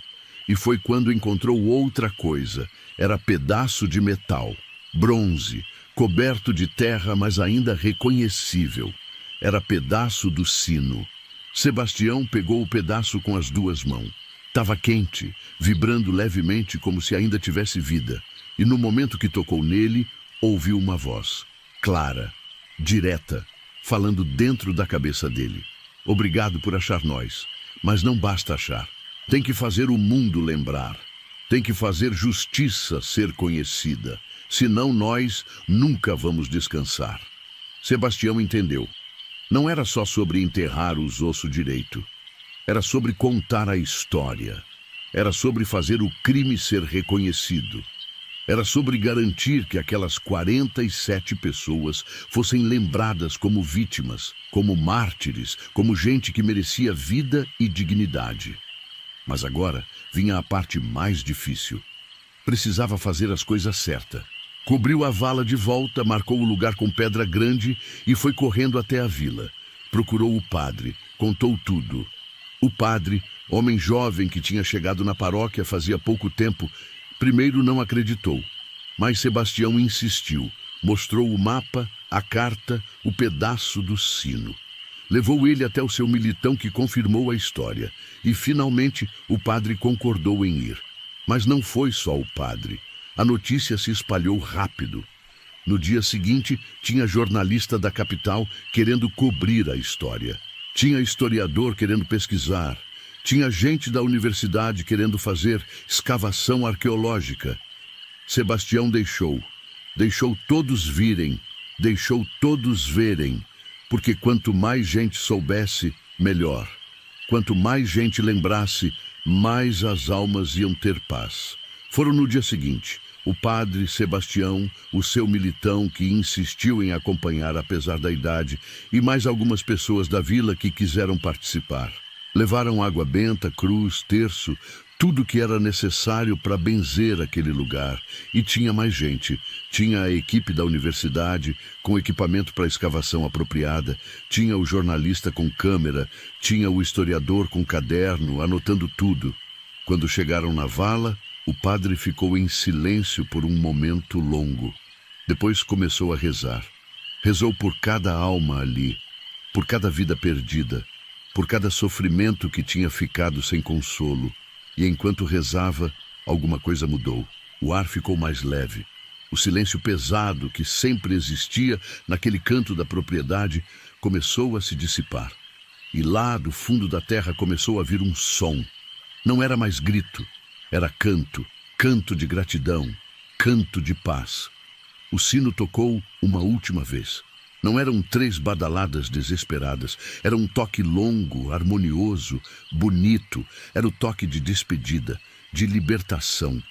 E foi quando encontrou outra coisa. Era pedaço de metal, bronze, coberto de terra, mas ainda reconhecível. Era pedaço do sino. Sebastião pegou o pedaço com as 2 mãos. Estava quente, vibrando levemente como se ainda tivesse vida. E no momento que tocou nele, ouviu uma voz, clara, direta, falando dentro da cabeça dele. Obrigado por achar nós, mas não basta achar. Tem que fazer o mundo lembrar. Tem que fazer justiça ser conhecida. Senão nós nunca vamos descansar. Sebastião entendeu. Não era só sobre enterrar os ossos direito. Era sobre contar a história. Era sobre fazer o crime ser reconhecido. Era sobre garantir que aquelas 47 pessoas fossem lembradas como vítimas, como mártires, como gente que merecia vida e dignidade. Mas agora vinha a parte mais difícil. Precisava fazer as coisas certas. Cobriu a vala de volta, marcou o lugar com pedra grande e foi correndo até a vila. Procurou o padre, contou tudo. O padre, homem jovem que tinha chegado na paróquia fazia pouco tempo, primeiro não acreditou. Mas Sebastião insistiu, mostrou o mapa, a carta, o pedaço do sino. Levou ele até o seu militão que confirmou a história. E finalmente o padre concordou em ir. Mas não foi só o padre. A notícia se espalhou rápido. No dia seguinte, tinha jornalista da capital querendo cobrir a história. Tinha historiador querendo pesquisar. Tinha gente da universidade querendo fazer escavação arqueológica. Sebastião deixou todos virem, deixou todos verem, porque quanto mais gente soubesse, melhor. Quanto mais gente lembrasse, mais as almas iam ter paz. Foram no dia seguinte, o padre Sebastião, o seu militão que insistiu em acompanhar apesar da idade, e mais algumas pessoas da vila que quiseram participar. Levaram água benta, cruz, terço, tudo que era necessário para benzer aquele lugar. E tinha mais gente. Tinha a equipe da universidade, com equipamento para escavação apropriada, tinha o jornalista com câmera, tinha o historiador com caderno, anotando tudo. Quando chegaram na vala, o padre ficou em silêncio por um momento longo. Depois começou a rezar. Rezou por cada alma ali, por cada vida perdida, por cada sofrimento que tinha ficado sem consolo. E enquanto rezava, alguma coisa mudou. O ar ficou mais leve. O silêncio pesado que sempre existia naquele canto da propriedade começou a se dissipar. E lá do fundo da terra começou a vir um som. Não era mais grito, era canto, canto de gratidão, canto de paz. O sino tocou uma última vez. Não eram 3 badaladas desesperadas, era um toque longo, harmonioso, bonito, era o toque de despedida, de libertação.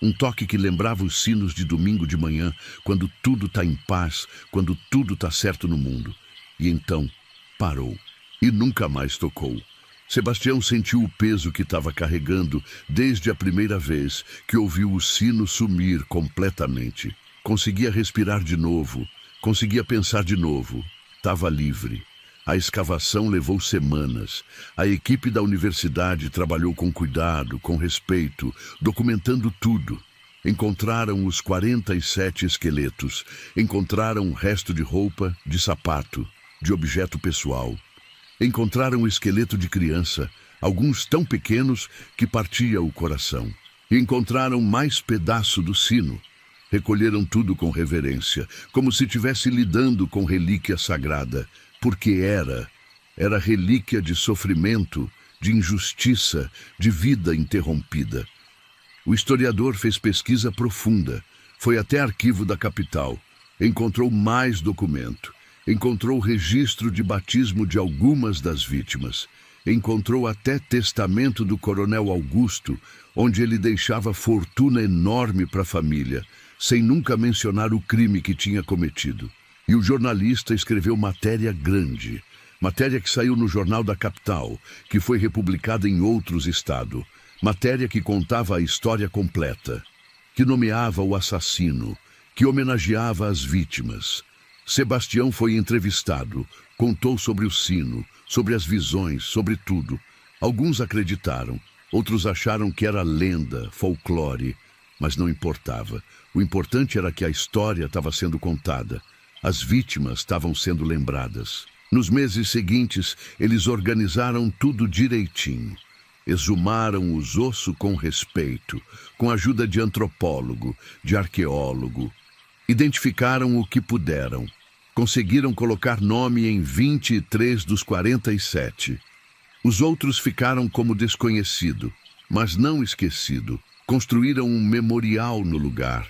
Um toque que lembrava os sinos de domingo de manhã, quando tudo está em paz, quando tudo está certo no mundo. E então parou e nunca mais tocou. Sebastião sentiu o peso que estava carregando desde a primeira vez que ouviu o sino sumir completamente. Conseguia respirar de novo. Conseguia pensar de novo. Estava livre. A escavação levou semanas. A equipe da universidade trabalhou com cuidado, com respeito, documentando tudo. Encontraram os 47 esqueletos. Encontraram resto de roupa, de sapato, de objeto pessoal. Encontraram o esqueleto de criança, alguns tão pequenos que partia o coração. Encontraram mais pedaço do sino. Recolheram tudo com reverência, como se estivesse lidando com relíquia sagrada, porque era relíquia de sofrimento, de injustiça, de vida interrompida. O historiador fez pesquisa profunda, foi até arquivo da capital, encontrou mais documento, encontrou registro de batismo de algumas das vítimas, encontrou até testamento do coronel Augusto, onde ele deixava fortuna enorme para a família, sem nunca mencionar o crime que tinha cometido. E o jornalista escreveu matéria grande, matéria que saiu no Jornal da Capital, que foi republicada em outros estados, matéria que contava a história completa, que nomeava o assassino, que homenageava as vítimas. Sebastião foi entrevistado, contou sobre o sino, sobre as visões, sobre tudo. Alguns acreditaram, outros acharam que era lenda, folclore, mas não importava. O importante era que a história estava sendo contada. As vítimas estavam sendo lembradas. Nos meses seguintes, eles organizaram tudo direitinho. Exumaram os ossos com respeito, com a ajuda de antropólogo, de arqueólogo. Identificaram o que puderam. Conseguiram colocar nome em 23 dos 47. Os outros ficaram como desconhecido, mas não esquecido. Construíram um memorial no lugar.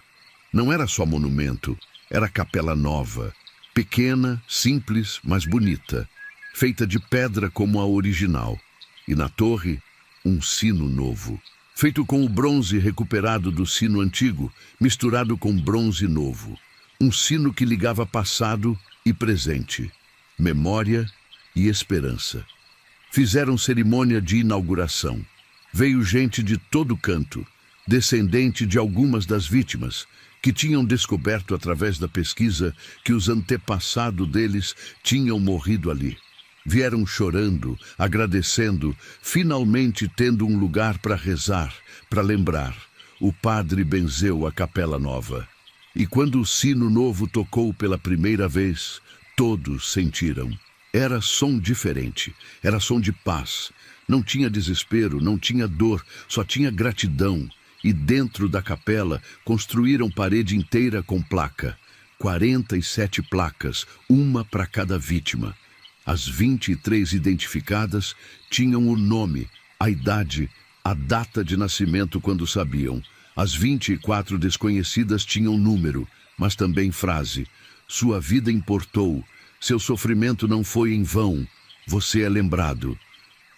Não era só monumento, era capela nova, pequena, simples, mas bonita, feita de pedra como a original. E na torre, um sino novo, feito com o bronze recuperado do sino antigo, misturado com bronze novo. Um sino que ligava passado e presente, memória e esperança. Fizeram cerimônia de inauguração. Veio gente de todo canto, descendente de algumas das vítimas, que tinham descoberto através da pesquisa que os antepassados deles tinham morrido ali. Vieram chorando, agradecendo, finalmente tendo um lugar para rezar, para lembrar. O padre benzeu a capela nova. E quando o sino novo tocou pela primeira vez, todos sentiram. Era som diferente, era som de paz. Não tinha desespero, não tinha dor, só tinha gratidão. E dentro da capela construíram parede inteira com placa. 47 placas, uma para cada vítima. As 23 identificadas tinham o nome, a idade, a data de nascimento quando sabiam. As 24 desconhecidas tinham número, mas também frase. Sua vida importou, seu sofrimento não foi em vão, você é lembrado.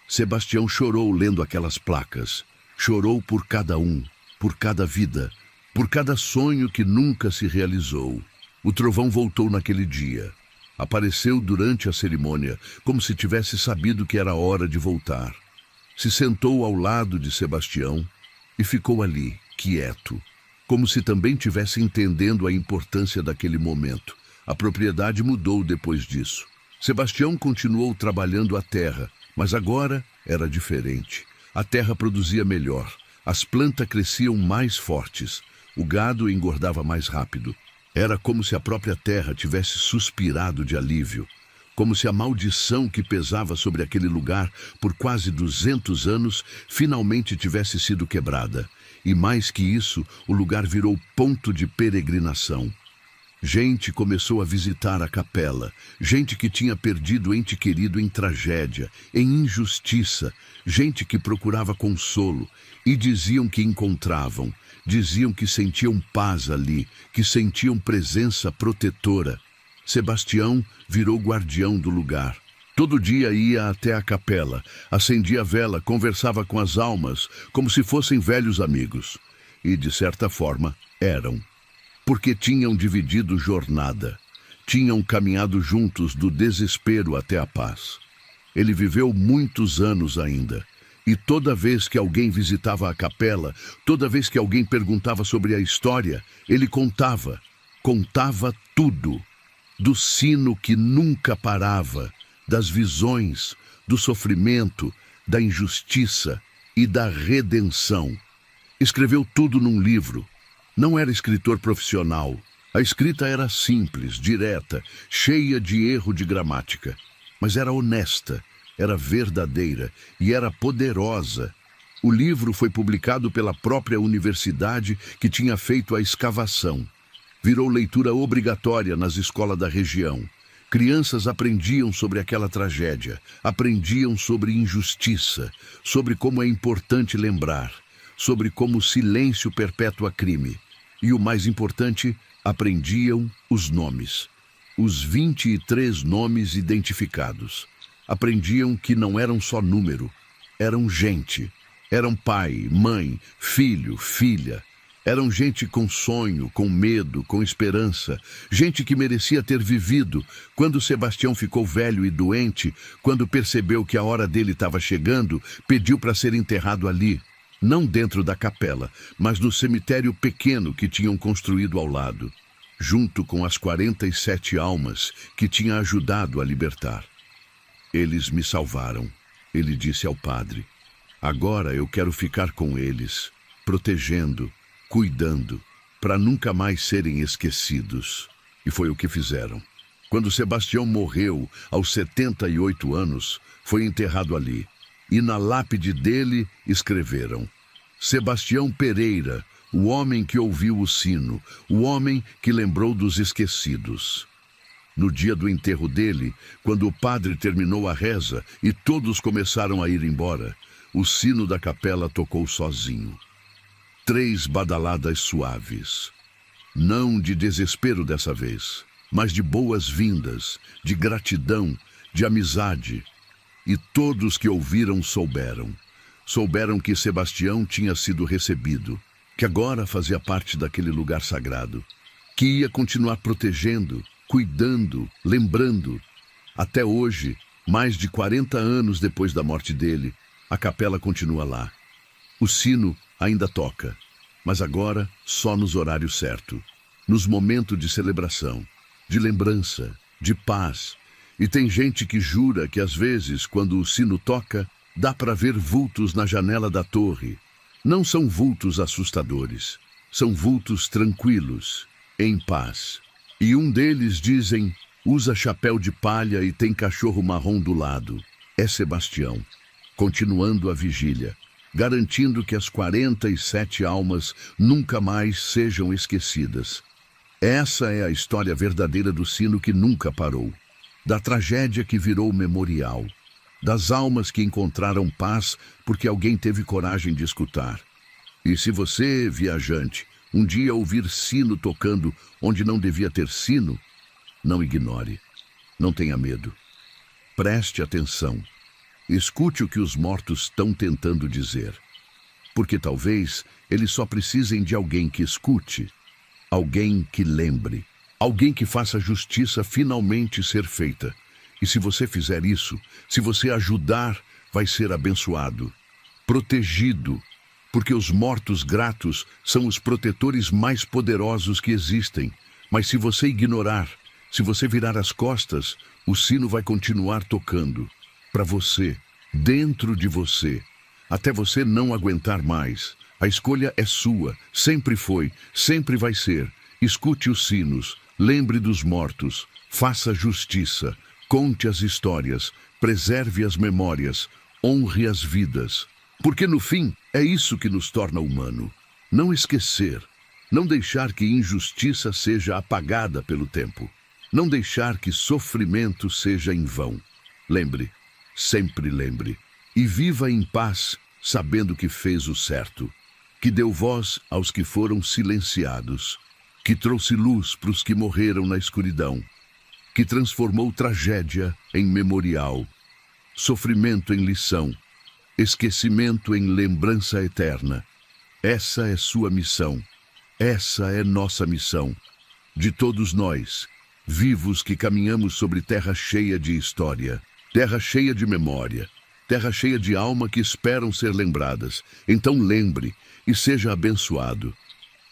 Sebastião chorou lendo aquelas placas. Chorou por cada um, por cada vida, por cada sonho que nunca se realizou. O trovão voltou naquele dia. Apareceu durante a cerimônia, como se tivesse sabido que era hora de voltar. Se sentou ao lado de Sebastião e ficou ali, quieto, como se também tivesse entendendo a importância daquele momento. A propriedade mudou depois disso. Sebastião continuou trabalhando a terra, mas agora era diferente. A terra produzia melhor, as plantas cresciam mais fortes, o gado engordava mais rápido. Era como se a própria terra tivesse suspirado de alívio, como se a maldição que pesava sobre aquele lugar por quase 200 anos finalmente tivesse sido quebrada. E mais que isso, o lugar virou ponto de peregrinação. Gente começou a visitar a capela, gente que tinha perdido ente querido em tragédia, em injustiça, gente que procurava consolo, e diziam que encontravam, diziam que sentiam paz ali, que sentiam presença protetora. Sebastião virou guardião do lugar. Todo dia ia até a capela, acendia a vela, conversava com as almas, como se fossem velhos amigos. E, de certa forma, eram. Porque tinham dividido jornada, tinham caminhado juntos do desespero até a paz. Ele viveu muitos anos ainda, e toda vez que alguém visitava a capela, toda vez que alguém perguntava sobre a história, ele contava tudo. Do sino que nunca parava, das visões, do sofrimento, da injustiça e da redenção. Escreveu tudo num livro. Não era escritor profissional. A escrita era simples, direta, cheia de erro de gramática. Mas era honesta, era verdadeira e era poderosa. O livro foi publicado pela própria universidade que tinha feito a escavação. Virou leitura obrigatória nas escolas da região. Crianças aprendiam sobre aquela tragédia, aprendiam sobre injustiça, sobre como é importante lembrar, sobre como o silêncio perpétua crime. E o mais importante, aprendiam os nomes. Os 23 nomes identificados. Aprendiam que não eram só número, eram gente. Eram pai, mãe, filho, filha. Eram gente com sonho, com medo, com esperança. Gente que merecia ter vivido. Quando Sebastião ficou velho e doente, quando percebeu que a hora dele estava chegando, pediu para ser enterrado ali. Não dentro da capela, mas no cemitério pequeno que tinham construído ao lado, junto com as 47 almas que tinha ajudado a libertar. Eles me salvaram, ele disse ao padre. Agora eu quero ficar com eles, protegendo, cuidando, para nunca mais serem esquecidos. E foi o que fizeram. Quando Sebastião morreu, aos 78 anos, foi enterrado ali. E na lápide dele escreveram: Sebastião Pereira, o homem que ouviu o sino, o homem que lembrou dos esquecidos. No dia do enterro dele, quando o padre terminou a reza e todos começaram a ir embora, o sino da capela tocou sozinho. 3 badaladas suaves. Não de desespero dessa vez, mas de boas-vindas, de gratidão, de amizade. E todos que ouviram souberam. Souberam que Sebastião tinha sido recebido, que agora fazia parte daquele lugar sagrado, que ia continuar protegendo, cuidando, lembrando. Até hoje, mais de 40 anos depois da morte dele, a capela continua lá. O sino ainda toca, mas agora só nos horários certos, nos momentos de celebração, de lembrança, de paz. E tem gente que jura que às vezes, quando o sino toca, dá para ver vultos na janela da torre. Não são vultos assustadores, são vultos tranquilos, em paz. E um deles, dizem, usa chapéu de palha e tem cachorro marrom do lado. É Sebastião, continuando a vigília, garantindo que as 47 almas nunca mais sejam esquecidas. Essa é a história verdadeira do sino que nunca parou, da tragédia que virou memorial, das almas que encontraram paz porque alguém teve coragem de escutar. E se você, viajante, um dia ouvir sino tocando onde não devia ter sino, não ignore, não tenha medo. Preste atenção. Escute o que os mortos estão tentando dizer. Porque talvez eles só precisem de alguém que escute, alguém que lembre, alguém que faça a justiça finalmente ser feita. E se você fizer isso, se você ajudar, vai ser abençoado. protegido, porque os mortos gratos são os protetores mais poderosos que existem. Mas se você ignorar, se você virar as costas, o sino vai continuar tocando. Para você, dentro de você, até você não aguentar mais. A escolha é sua, sempre foi, sempre vai ser. Escute os sinos, lembre dos mortos, faça justiça, conte as histórias, preserve as memórias, honre as vidas. Porque no fim, é isso que nos torna humano. Não esquecer, não deixar que injustiça seja apagada pelo tempo. Não deixar que sofrimento seja em vão. Lembre, sempre lembre. E viva em paz, sabendo que fez o certo. Que deu voz aos que foram silenciados. Que trouxe luz para os que morreram na escuridão. Que transformou tragédia em memorial. Sofrimento em lição. Esquecimento em lembrança eterna. Essa é sua missão. Essa é nossa missão. De todos nós, vivos que caminhamos sobre terra cheia de história, terra cheia de memória, terra cheia de alma que esperam ser lembradas. Então lembre e seja abençoado.